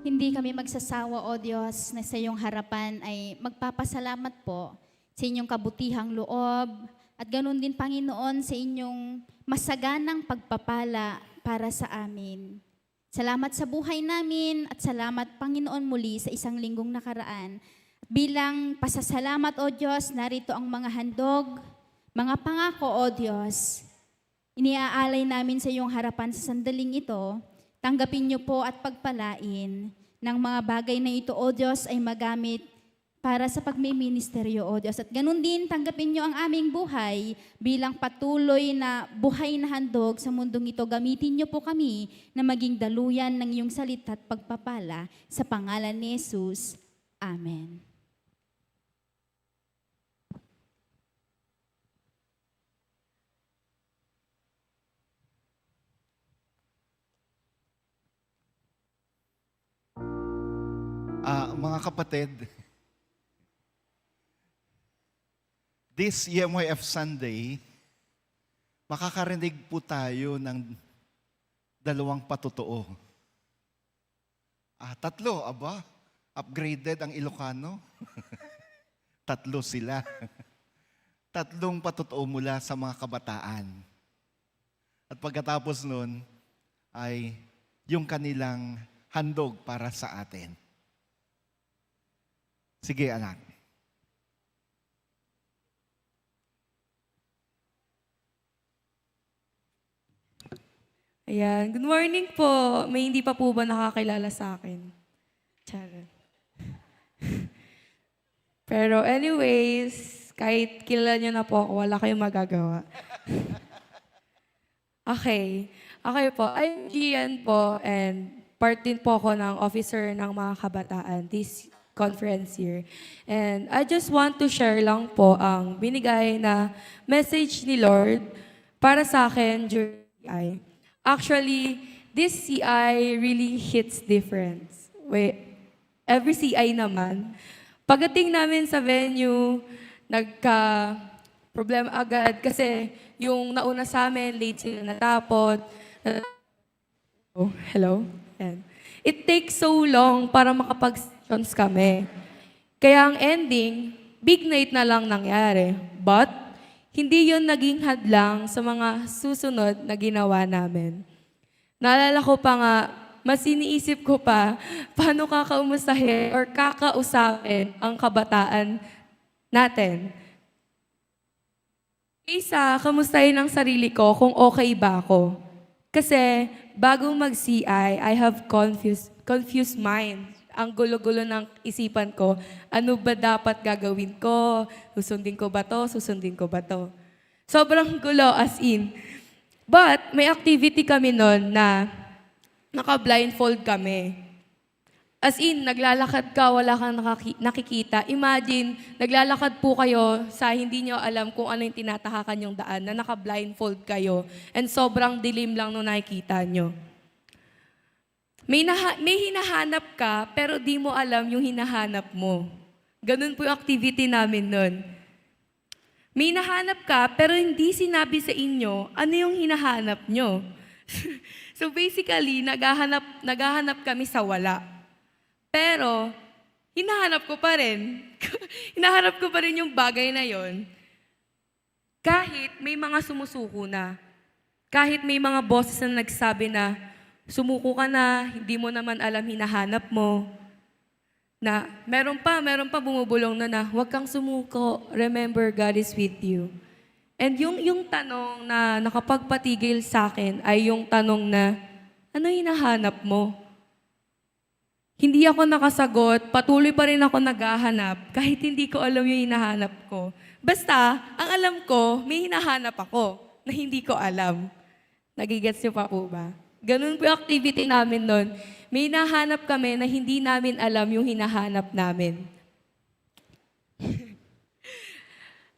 Hindi kami magsasawa, O Diyos, na sa iyong harapan ay magpapasalamat po sa inyong kabutihang loob at ganun din, Panginoon, sa inyong masaganang pagpapala para sa amin. Salamat sa buhay namin at salamat, Panginoon, muli sa isang linggong nakaraan. At bilang pasasalamat, O Diyos, narito ang mga handog, mga pangako, O Diyos. Iniaalay namin sa iyong harapan sa sandaling ito. Tanggapin niyo po at pagpalain ng mga bagay na ito, O Diyos, ay magamit para sa pagmiministeryo, O Diyos. At ganun din, tanggapin niyo ang aming buhay bilang patuloy na buhay na handog sa mundong ito. Gamitin niyo po kami na maging daluyan ng iyong salita at pagpapala sa pangalan ni Jesus. Amen. Mga kapatid, this EMYF Sunday, makakarinig po tayo ng dalawang patotoo. Tatlo, aba, upgraded ang Ilocano. Tatlo sila. Tatlong patotoo mula sa mga kabataan. At pagkatapos nun, ay yung kanilang handog para sa atin. Sige, anak. Ayan. Good morning po. May hindi pa po ba nakakilala sa akin? Charot. Pero anyways, kahit kilala niyo na po ako, wala kayong magagawa. Okay. Okay po. I'm Gian po and part din po ako ng officer ng mga kabataan this conference year. And I just want to share lang po ang binigay na message ni Lord para sa akin during CI. Actually, this CI really hits different. Every CI naman, pagdating namin sa venue, nagka-problema agad kasi yung nauna sa amin, late sila natapot. Oh, hello? Yan. It takes so long para makapag-sessions kami. Kaya ang ending, big night na lang nangyari. But, hindi yon naging hadlang sa mga susunod na ginawa namin. Naalala ko pa nga, mas iniisip ko pa, paano kakaumustahin or kakausapin ang kabataan natin. Isa, kamustahin ang sarili ko kung okay ba ako. Kasi bago mag-CI, I have confused mind. Ang gulo-gulo ng isipan ko, ano ba dapat gagawin ko? Susundin ko ba to? Susundin ko ba to? Sobrang gulo as in. But may activity kami noon na naka-blindfold kami. As in, naglalakad ka, wala kang nakikita. Imagine, naglalakad po kayo sa hindi nyo alam kung ano yung tinatahakan yung daan, na naka-blindfold kayo, and sobrang dilim lang nung nakikita nyo. May hinahanap ka, pero di mo alam yung hinahanap mo. Ganun po yung activity namin nun. May hinahanap ka, pero hindi sinabi sa inyo ano yung hinahanap nyo. So basically, naghahanap kami sa wala. Pero, hinahanap ko pa rin. Hinahanap ko pa rin yung bagay na yon. Kahit may mga sumusuko na. Kahit may mga boses na nagsabi na, sumuko ka na, hindi mo naman alam hinahanap mo. Na meron pa bumubulong na huwag kang sumuko, remember God is with you. And yung tanong na nakapagpatigil sa akin ay yung tanong na, ano hinahanap mo? Hindi ako nakasagot, patuloy pa rin ako naghahanap kahit hindi ko alam yung hinahanap ko. Basta, ang alam ko, may hinahanap ako na hindi ko alam. Nagigets niyo pa po ba? Ganun po yung activity namin nun. May hinahanap kami na hindi namin alam yung hinahanap namin.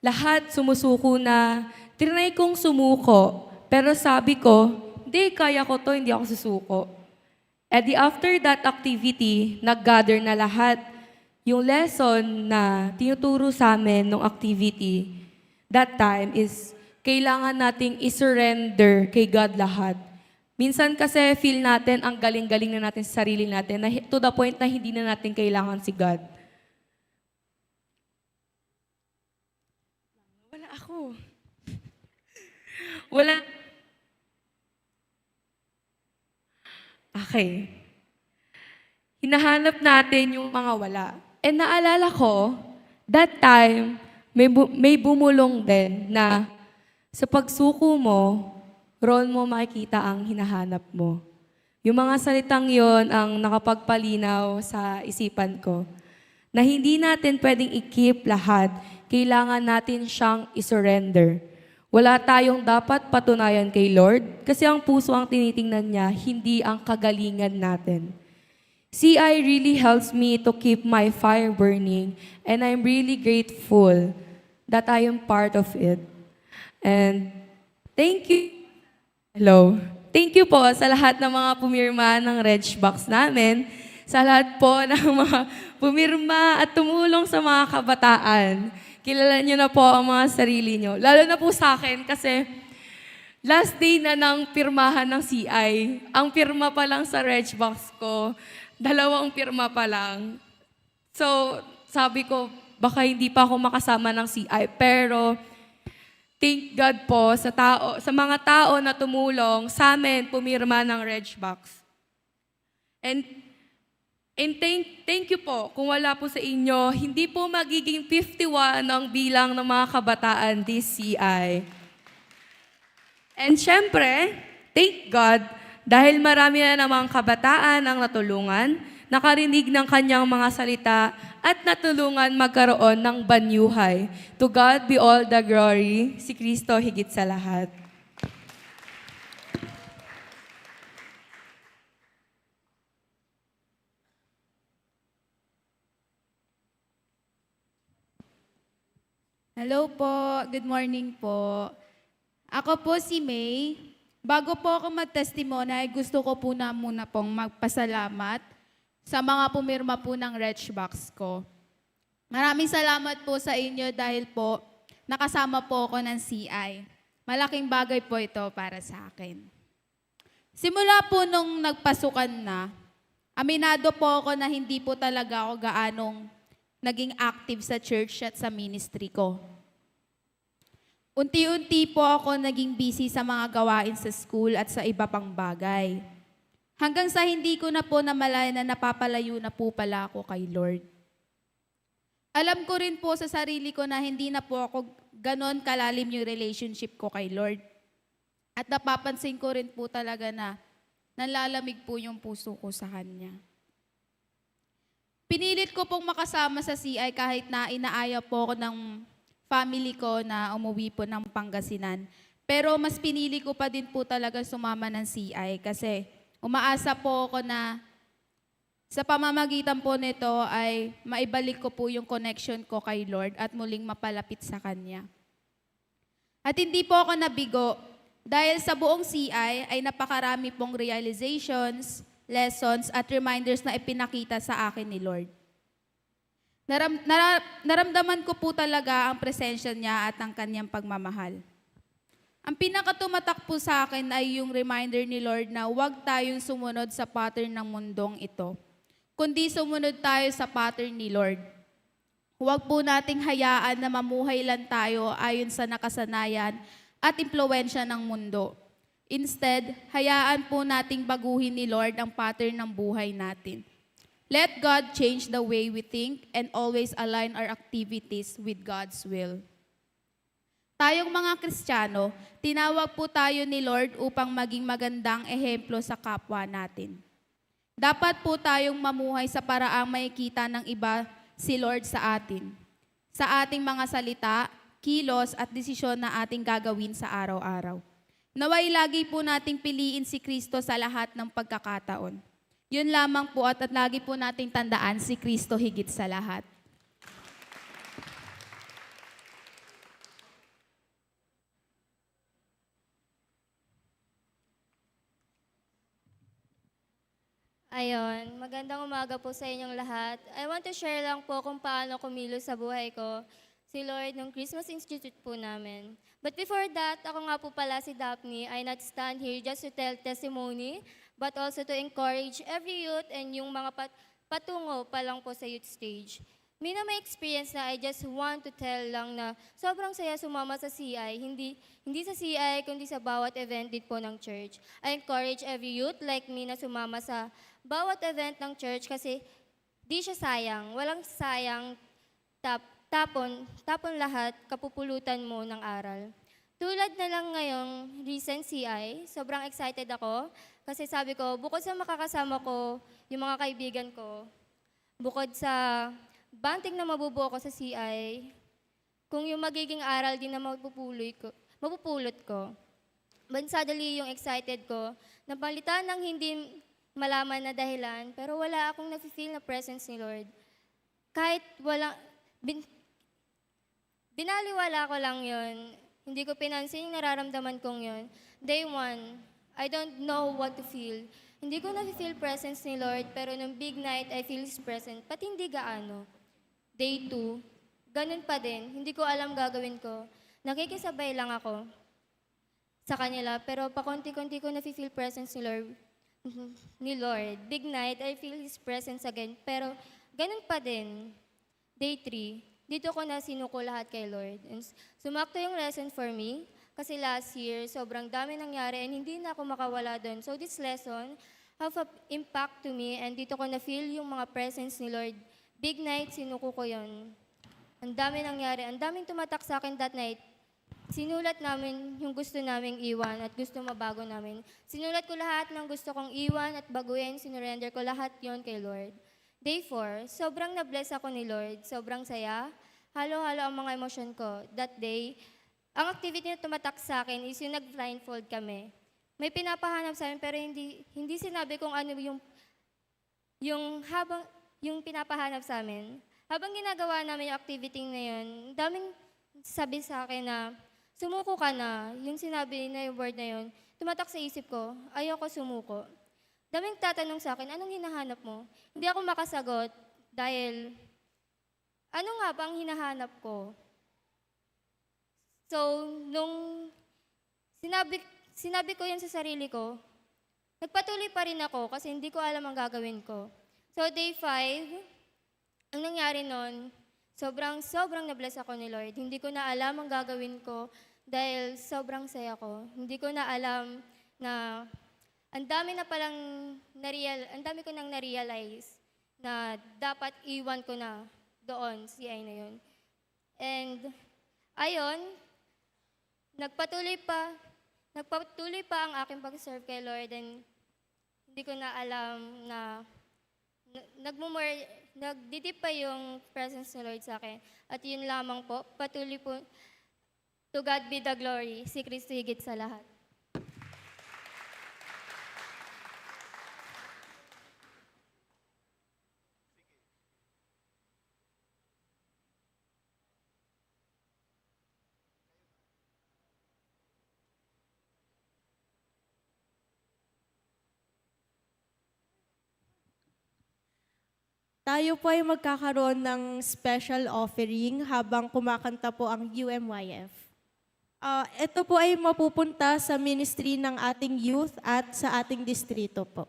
Lahat sumusuko na, trinay kong sumuko, pero sabi ko, hindi, kaya ko to, hindi ako susuko. And after that activity, nag-gather na lahat. Yung lesson na tinuturo sa amin ng activity, that time is, kailangan nating isurrender kay God lahat. Minsan kasi feel natin ang galing-galing na natin sa sarili natin na to the point na hindi na natin kailangan si God. Wala ako. Wala. Okay. Hinahanap natin yung mga wala. And naalala ko, that time, may bumulong din na sa pagsuko mo, roon mo makikita ang hinahanap mo. Yung mga salitang yon ang nakapagpalinaw sa isipan ko na hindi natin pwedeng i-keep lahat. Kailangan natin siyang isurrender. Wala tayong dapat patunayan kay Lord kasi ang puso ang tinitingnan niya, hindi ang kagalingan natin. CI really helps me to keep my fire burning and I'm really grateful that I am part of it. And thank you. Hello. Thank you po sa lahat ng mga pumirma ng Red Box namin, sa lahat po ng mga pumirma at tumulong sa mga kabataan. Kilala niyo na po ang mga sarili niyo. Lalo na po sa akin kasi last day na ng pirmahan ng CI. Ang pirma pa lang sa Red Box ko, 2 pirma pa lang. So, sabi ko, baka hindi pa ako makasama ng CI. Pero, thank God po sa mga tao na tumulong sa amin pumirma ng Red Box. And thank you po. Kung wala po sa inyo, hindi po magiging 51 ang bilang ng mga kabataan this CI. And syempre, thank God, dahil marami na namang kabataan ang natulungan, nakarinig ng kanyang mga salita, at natulungan magkaroon ng banyuhay. To God be all the glory, si Kristo higit sa lahat. Hello po, good morning po. Ako po si May. Bago po ako mag-testimony, ay gusto ko po na muna pong magpasalamat sa mga pumirma po ng Red Box ko. Maraming salamat po sa inyo dahil po nakasama po ako ng CI. Malaking bagay po ito para sa akin. Simula po nung nagpasukan na, aminado po ako na hindi po talaga ako gaanong naging active sa church at sa ministry ko. Unti-unti po ako naging busy sa mga gawain sa school at sa iba pang bagay. Hanggang sa hindi ko na po namalayan na napapalayo na po pala ako kay Lord. Alam ko rin po sa sarili ko na hindi na po ako ganon kalalim yung relationship ko kay Lord. At napapansin ko rin po talaga na nalalamig po yung puso ko sa Kanya. Pinilit ko pong makasama sa CI kahit na inaaya po ako ng family ko na umuwi po ng Pangasinan. Pero mas pinili ko pa din po talaga sumama ng CI kasi umaasa po ako na sa pamamagitan po nito ay maibalik ko po yung connection ko kay Lord at muling mapalapit sa Kanya. At hindi po ako nabigo dahil sa buong CI ay napakarami pong realizations, lessons at reminders na ipinakita sa akin ni Lord. Naramdaman ko po talaga ang presensya niya at ang Kanyang pagmamahal. Ang pinakatumatak po sa akin ay yung reminder ni Lord na huwag tayong sumunod sa pattern ng mundong ito, kundi sumunod tayo sa pattern ni Lord. Huwag po nating hayaan na mamuhay lang tayo ayon sa nakasanayan at impluwensya ng mundo. Instead, hayaan po nating baguhin ni Lord ang pattern ng buhay natin. Let God change the way we think and always align our activities with God's will. Tayong mga Kristiyano, tinawag po tayo ni Lord upang maging magandang ehemplo sa kapwa natin. Dapat po tayong mamuhay sa paraang makikita ng iba si Lord sa atin. Sa ating mga salita, kilos at desisyon na ating gagawin sa araw-araw. Naway lagi po nating piliin si Kristo sa lahat ng pagkakataon. Yun lamang po at lagi po nating tandaan si Kristo higit sa lahat. Ayun, magandang umaga po sa inyong lahat. I want to share lang po kung paano kumilos sa buhay ko si Lord ng Christmas Institute po namin. But before that, ako nga po pala si Daphne. I not stand here just to tell testimony, but also to encourage every youth and yung mga patungo pa lang po sa youth stage. May na may experience na I just want to tell lang na sobrang saya sumama sa CI. Hindi sa CI, kundi sa bawat event din po ng church. I encourage every youth like me na sumama sa bawat event ng church kasi di siya sayang. Walang sayang tapon lahat, kapupulutan mo ng aral. Tulad na lang ngayong recent CI, sobrang excited ako kasi sabi ko, bukod sa makakasama ko yung mga kaibigan ko, bukod sa banting na mabubuo ko sa CI, kung yung magiging aral din na mapupulot ko. But suddenly yung excited ko, napalitan ng hindi malaman na dahilan, pero wala akong nafe-feel na presence ni Lord. Kahit binaliwala ko lang yon. Hindi ko pinansin yung nararamdaman kong yon. Day 1, I don't know what to feel. Hindi ko nafe-feel presence ni Lord, pero nung big night, I feel His presence. Pati hindi gaano. Day 2, ganun pa din. Hindi ko alam gagawin ko. Nakikisabay lang ako sa kanila, pero pakonti-konti ko nafe-feel presence ni Lord. Big night, I feel His presence again. Pero ganun pa din. Day 3, dito ko na sinuko lahat kay Lord. And sumakto yung lesson for me. Kasi last year, sobrang dami nangyari and hindi na ako makawala doon. So this lesson have an impact to me and dito ko na-feel yung mga presence ni Lord. Big night, sinuko ko yon. Ang dami nangyari. Ang daming tumatak sa akin that night. Sinulat namin yung gusto naming iwan at gusto mabago namin. Sinulat ko lahat ng gusto kong iwan at baguhin. Sinurrender ko lahat yon kay Lord. Day 4, sobrang na-bless ako ni Lord. Sobrang saya. Halo-halo ang mga emosyon ko. That day, ang activity na tumatak sa akin is yung nag-blindfold kami. May pinapahanap sa amin pero hindi sinabi kung ano yung pinapahanap sa amin. Habang ginagawa namin yung activity na yun, daming sabi sa akin na, sumuko ka na. Yung sinabi na yung word na yun, tumatak sa isip ko, ayoko sumuko. Daming tatanong sa akin, anong hinahanap mo? Hindi ako makasagot dahil, ano nga ba ang hinahanap ko? So, nung sinabi ko yun sa sarili ko, nagpatuloy pa rin ako kasi hindi ko alam ang gagawin ko. So, day 5, ang nangyari nun, sobrang na-bless ako ni Lord. Hindi ko na alam ang gagawin ko dahil sobrang saya ko. Hindi ko na alam na ang dami ko nang na-realize na dapat iwan ko na doon si Ay na yun. And, ayun, nagpatuloy pa ang aking pag-serve kay Lord and hindi ko na alam na nagdidip pa yung presence ni Lord sa akin. At yun lamang po, patuloy po, to God be the glory, si Kristo higit sa lahat. Tayo po ay magkakaroon ng special offering habang kumakanta po ang UMYF. Ito po ay mapupunta sa ministry ng ating youth at sa ating distrito po.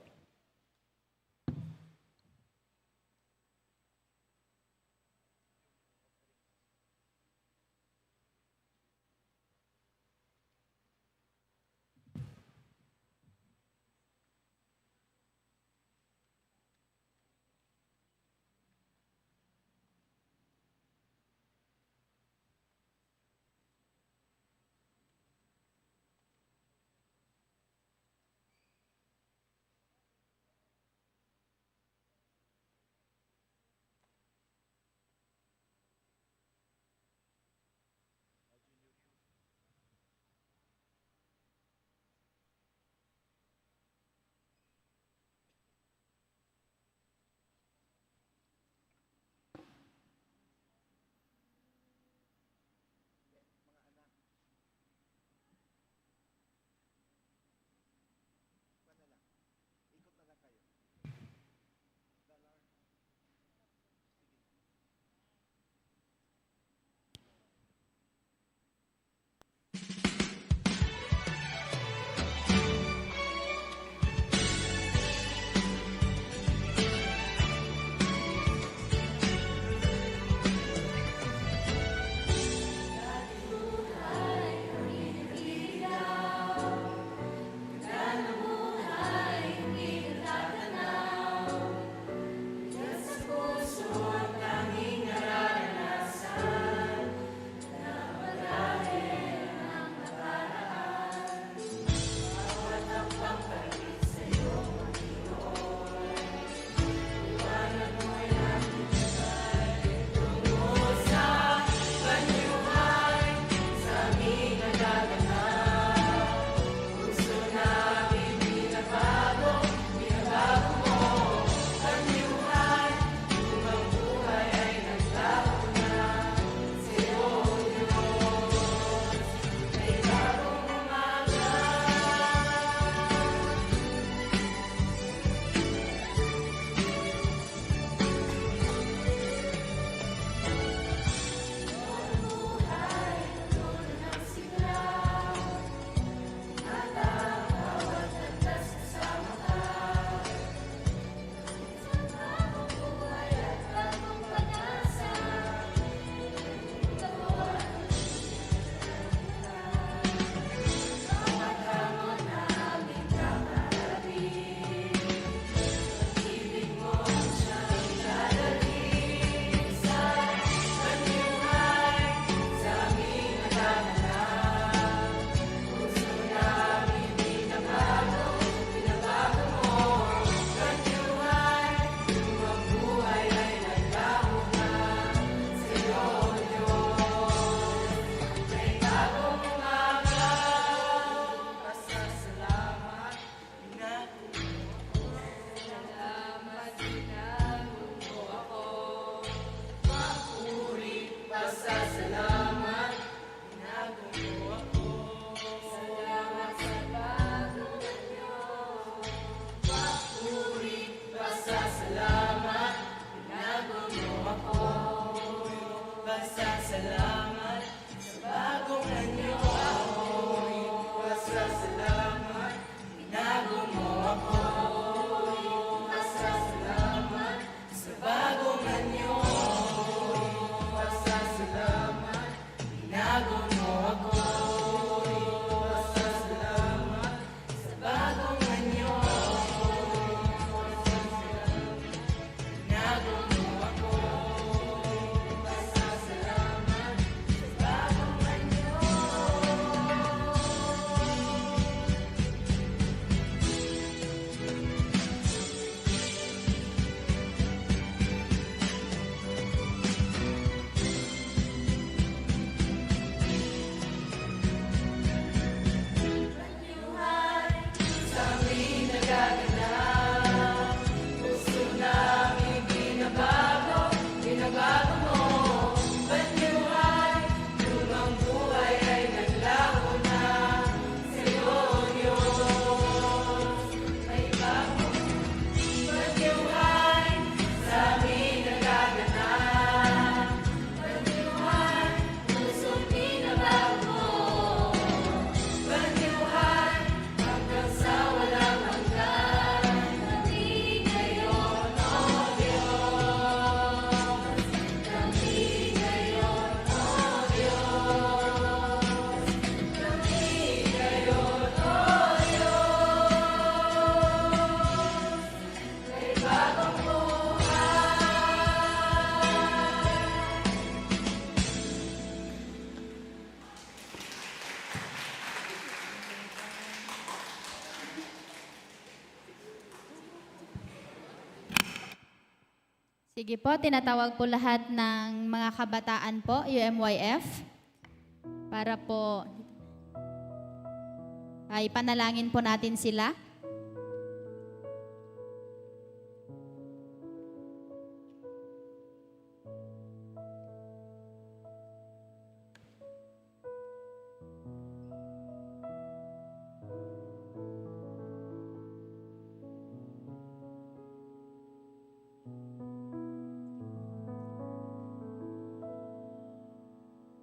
Sige po, tinatawag po lahat ng mga kabataan po, UMYF, para po ay panalangin po natin sila.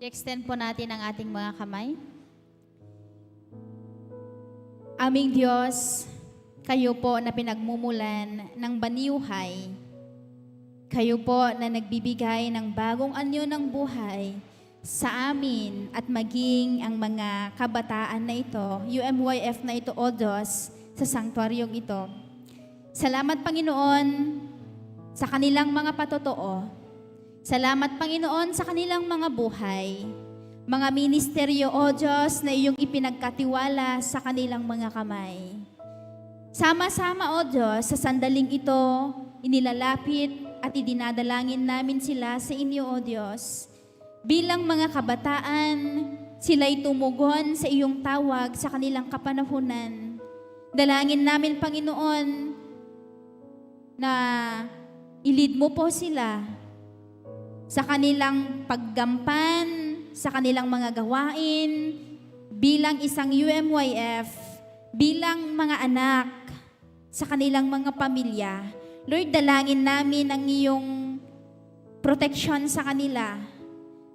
I-extend po natin ang ating mga kamay. Aming Diyos, kayo po na pinagmumulan ng baniuhay, kayo po na nagbibigay ng bagong anyo ng buhay sa amin at maging ang mga kabataan na ito, UMYF na ito, O Diyos, sa sanktuaryong ito. Salamat, Panginoon, sa kanilang mga patotoo. Salamat, Panginoon, sa kanilang mga buhay, mga ministeryo, O Diyos, na iyong ipinagkatiwala sa kanilang mga kamay. Sama-sama, O Diyos, sa sandaling ito, inilalapit at idinadalangin namin sila sa inyo, O Diyos. Bilang mga kabataan, sila'y tumugon sa iyong tawag sa kanilang kapanahunan. Dalangin namin, Panginoon, na ilid mo po sila sa kanilang paggampan, sa kanilang mga gawain, bilang isang UMYF, bilang mga anak, sa kanilang mga pamilya. Lord, dalangin namin ang iyong proteksyon sa kanila,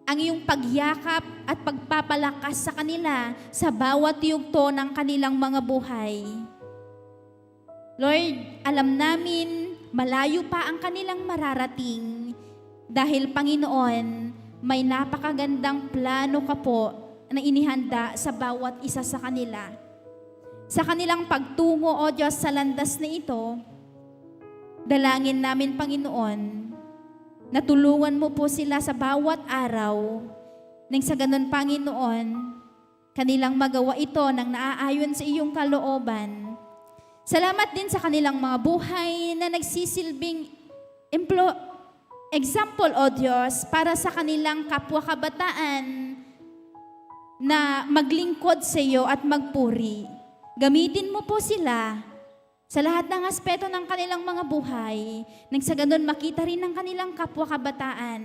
ang iyong pagyakap at pagpapalakas sa kanila sa bawat yugto ng kanilang mga buhay. Lord, alam namin, malayo pa ang kanilang mararating, dahil, Panginoon, may napakagandang plano ka po na inihanda sa bawat isa sa kanila. Sa kanilang pagtungo, O Diyos, sa landas na ito, dalangin namin, Panginoon, na tulungan mo po sila sa bawat araw, nang sa ganun, Panginoon, kanilang magawa ito nang naaayon sa iyong kalooban. Salamat din sa kanilang mga buhay na nagsisilbing example, O Diyos, para sa kanilang kapwa-kabataan na maglingkod sa iyo at magpuri. Gamitin mo po sila sa lahat ng aspeto ng kanilang mga buhay, nang sa ganun makita rin ng kanilang kapwa-kabataan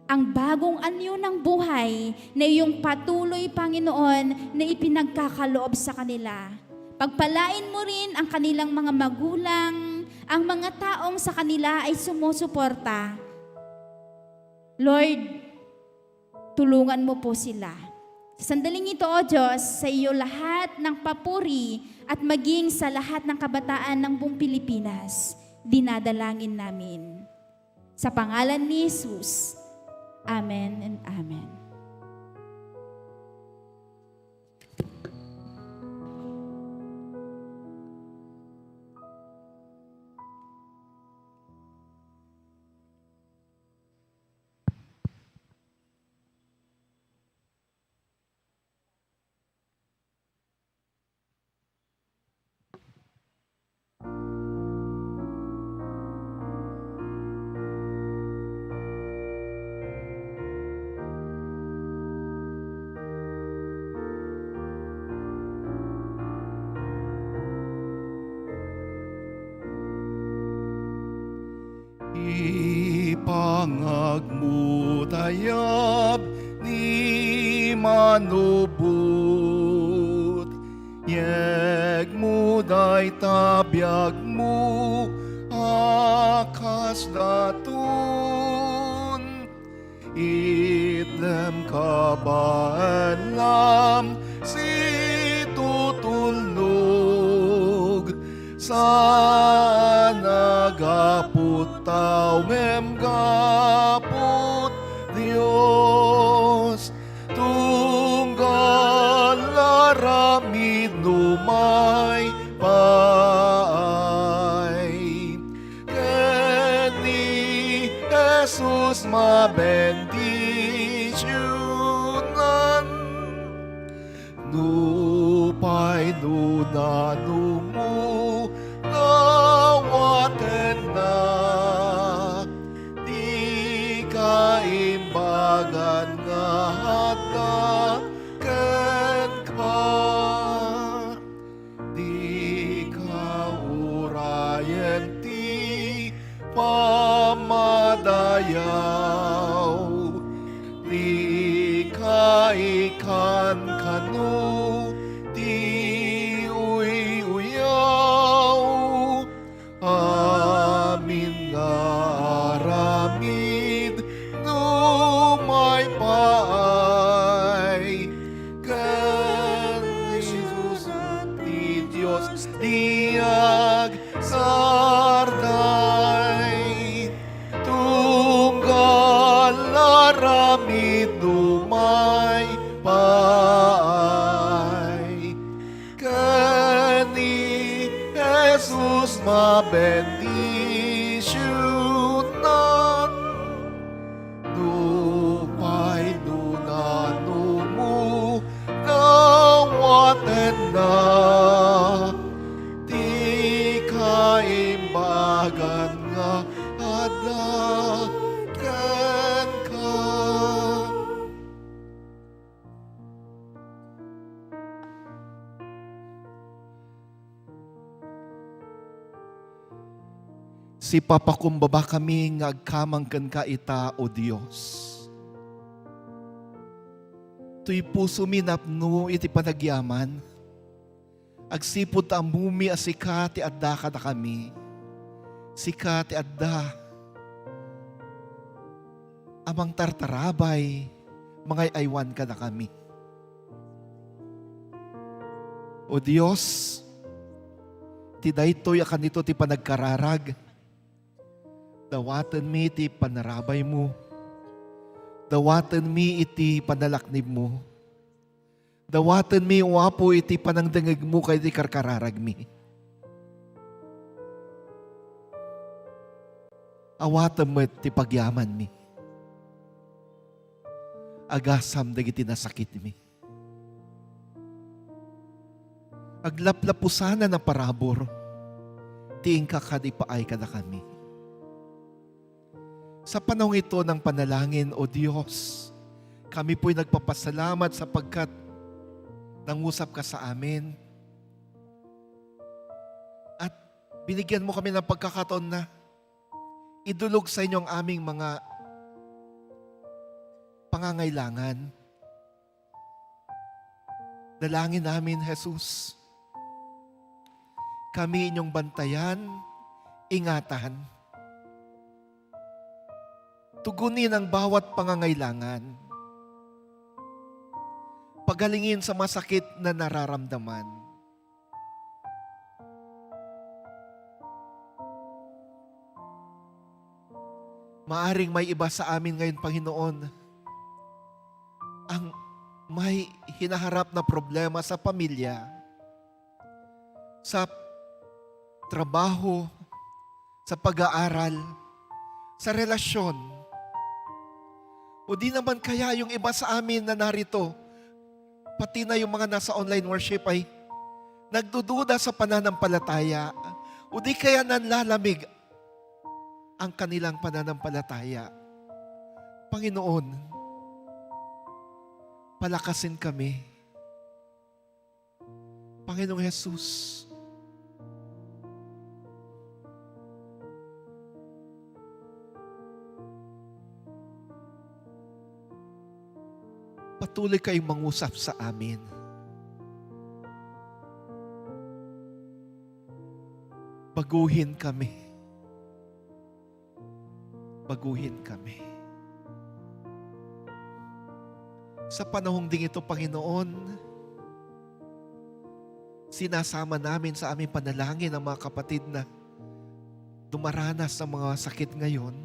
ang bagong anyo ng buhay na iyong patuloy, Panginoon, na ipinagkakaloob sa kanila. Pagpalain mo rin ang kanilang mga magulang, ang mga taong sa kanila ay sumusuporta. Lord, tulungan mo po sila. Sa sandaling ito, O Diyos, sa iyo lahat ng papuri at maging sa lahat ng kabataan ng buong Pilipinas, dinadalangin namin. Sa pangalan ni Jesus, Amen and Amen. Ipangagmutayab ni manubut, yeg muday tabyag mo akas datun, itlem kabaalam si tutulnog sa nagaput tao ngem gaput Dios tunggal laramid numay paay ken ni Jesus mabendisyonan nupay nunanumu nawaten na pamadayaw, di kaikan kanu, di uyaw, amin nga aramid, numay paay, kan Jesus di Diyos diag sarday, tunggal aramid numay paay, kani Jesus mabendisyonan, nupay nunanumu dawaten na, di kaimbagan nga adakan ka. Si papakumbaba kami nga agkamangkan ka ita, O Dios. Tuy puso minapno iti panagyaman, agsipod ta amumi asika ti adda kada kami, sika ti adda, amang tartarabay, mga aywan ka na kami. O Diyos, ti daytoy akan nito ti panagkararag, dawatan mi iti panarabay mo. Dawatan mi iti panalaknib mo. Dawatan mi wapo iti panangdangag mo kay iti karkararag mi. Awatan mo iti pagyaman mi. Agasam dagiti nasakit mi. Aglaplapusana na parabor, tiing kakadipaay ka na kami. Sa panahon ito ng panalangin, O Diyos, kami po'y nagpapasalamat sapagkat nangusap ka sa amin. At binigyan mo kami ng pagkakataon na idulog sa inyo ang aming mga pangangailangan. Dalangin namin, Jesus, kami inyong bantayan, ingatan, tugunin ang bawat pangangailangan, pagalingin sa masakit na nararamdaman. Maaring may iba sa amin ngayon, Panginoon, ang may hinaharap na problema sa pamilya, sa trabaho, sa pag-aaral, sa relasyon. O di naman kaya yung iba sa amin na narito, pati na yung mga nasa online worship ay nagdududa sa pananampalataya. O di kaya nanlalamig ang kanilang pananampalataya. Panginoon, palakasin kami. Panginoong Jesus, patuloy kayong mangusap sa amin. Baguhin kami. Baguhin kami. Sa panahong ding ito, Panginoon, sinasama namin sa aming panalangin ang mga kapatid na dumaranas ng mga sakit ngayon.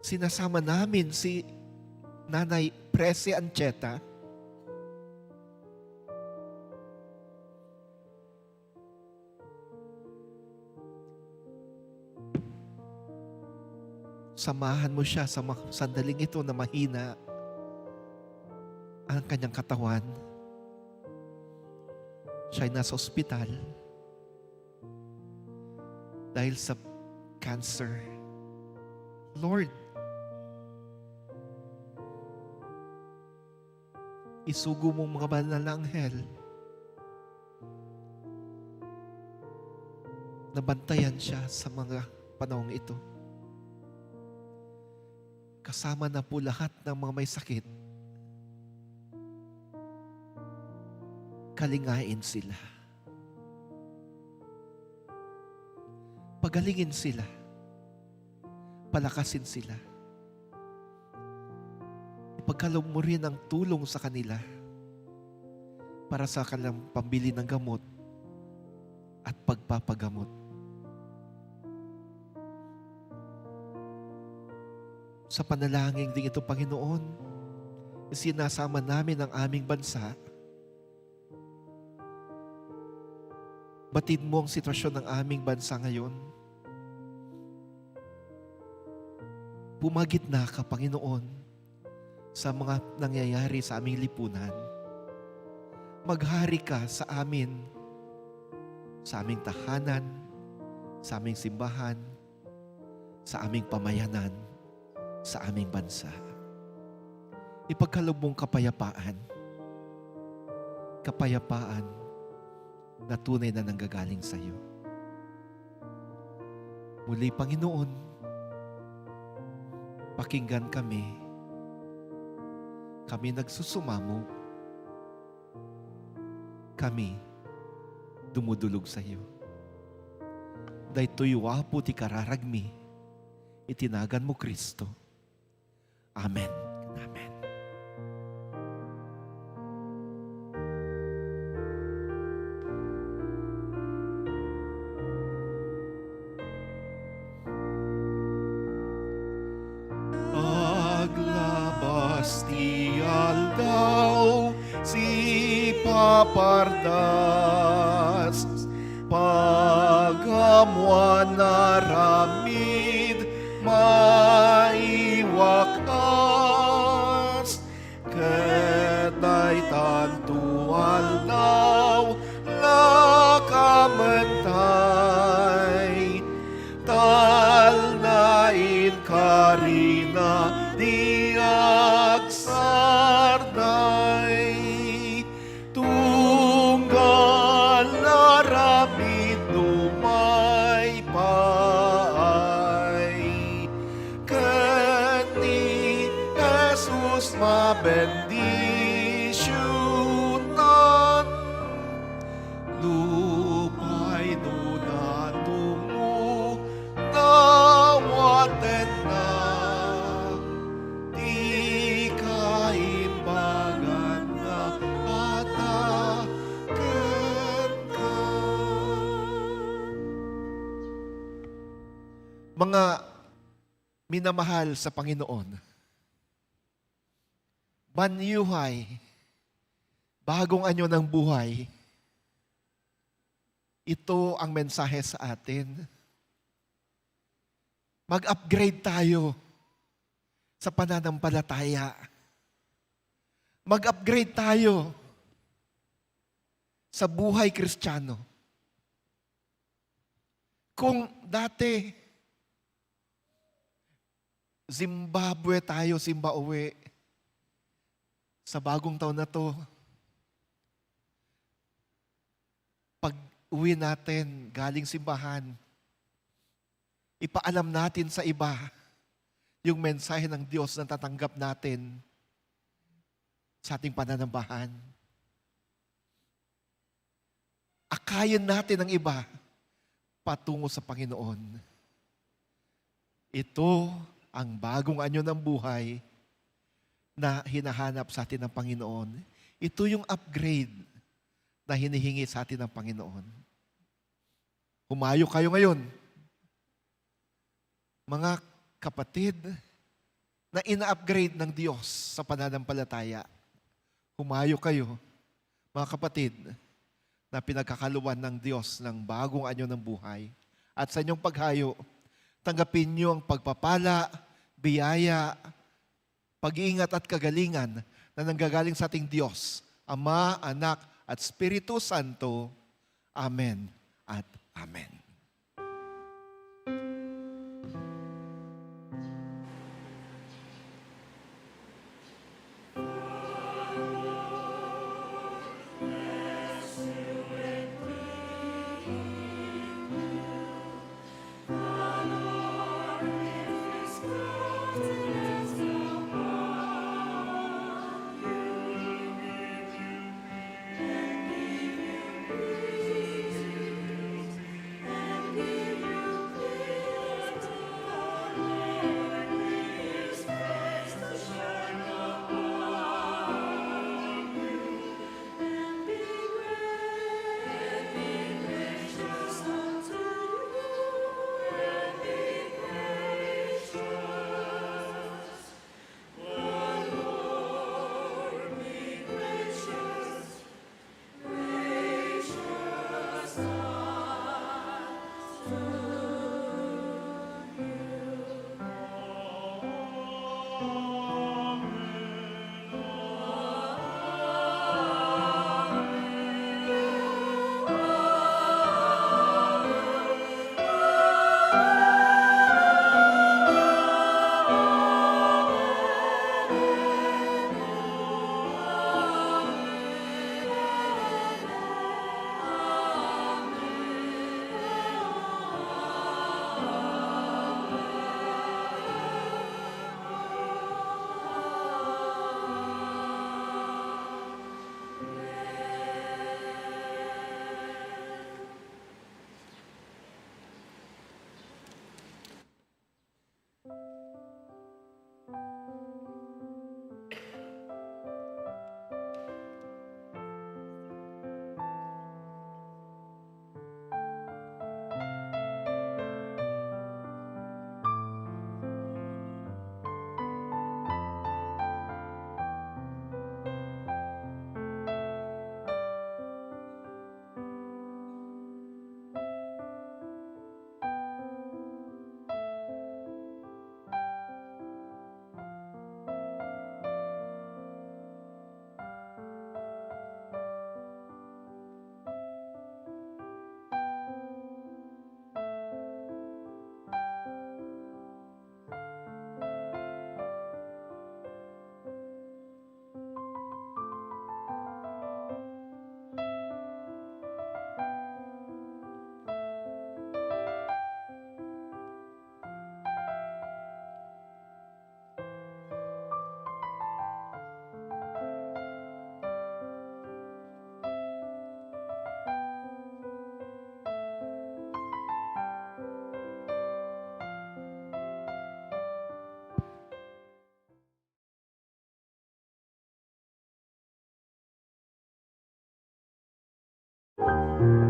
Sinasama namin si Nanay Prece Ancheta. Samahan mo siya sa sandaling ito na mahina ang kanyang katawan. Siya'y nasa ospital dahil sa cancer. Lord, isugo mong mga banal na anghel nabantayan siya sa mga panahong ito. Kasama na po lahat ng mga may sakit. Kalingain sila. Pagalingin sila. Palakasin sila. Ipagkaloob mo rin ang tulong sa kanila para sa kanilang pambili ng gamot at pagpapagamot. Sa panalangin din ito, Panginoon, sinasama namin ang aming bansa. Batid mo ang sitwasyon ng aming bansa ngayon. Pumagitna ka, Panginoon, sa mga nangyayari sa aming lipunan. Maghari ka sa amin, sa aming tahanan, sa aming simbahan, sa aming pamayanan, sa aming bansa. Ipagkaloob mong kapayapaan. Kapayapaan na tunay na nanggagaling sa iyo. Muli, Panginoon, pakinggan kami. Kami nagsusumamo. Kami dumudulog sa iyo. Daytoy wapo ti kararagmi, itinagan mo Kristo. Amen. Amen. Paglabas ti aldaw, si papardas, pagamuan na ramid, maiwakas, ketay tantuan daw, lakamantay, talnain karina, diagsarday, tunggal na ramid lumay paay, kani Jesus mabendisyonan, lupay nunan tungo, nawaten na, di kaimbangan na pataken ka. Mga minamahal sa Panginoon, banyuhay, bagong anyo ng buhay, ito ang mensahe sa atin. Mag-upgrade tayo sa pananampalataya. Mag-upgrade tayo sa buhay Kristiyano. Kung dati, Zimbabwe tayo, Zimbabwe, sa bagong taon na to, pag uwi natin galing simbahan, ipaalam natin sa iba yung mensahe ng Diyos na tatanggap natin sa ating pananambahan. Akayin natin ang iba patungo sa Panginoon. Ito ang bagong anyo ng buhay na hinahanap sa atin ng Panginoon. Ito yung upgrade na hinihingi sa atin ng Panginoon. Humayo kayo ngayon, mga kapatid, na ina-upgrade ng Diyos sa pananampalataya. Humayo kayo, mga kapatid, na pinagkakaluan ng Diyos ng bagong anyo ng buhay. At sa inyong paghayo, tanggapin niyo ang pagpapala, biyaya, pag-iingat at kagalingan na nanggagaling sa ating Diyos, Ama, Anak, at Espiritu Santo. Amen at Amen. Amen.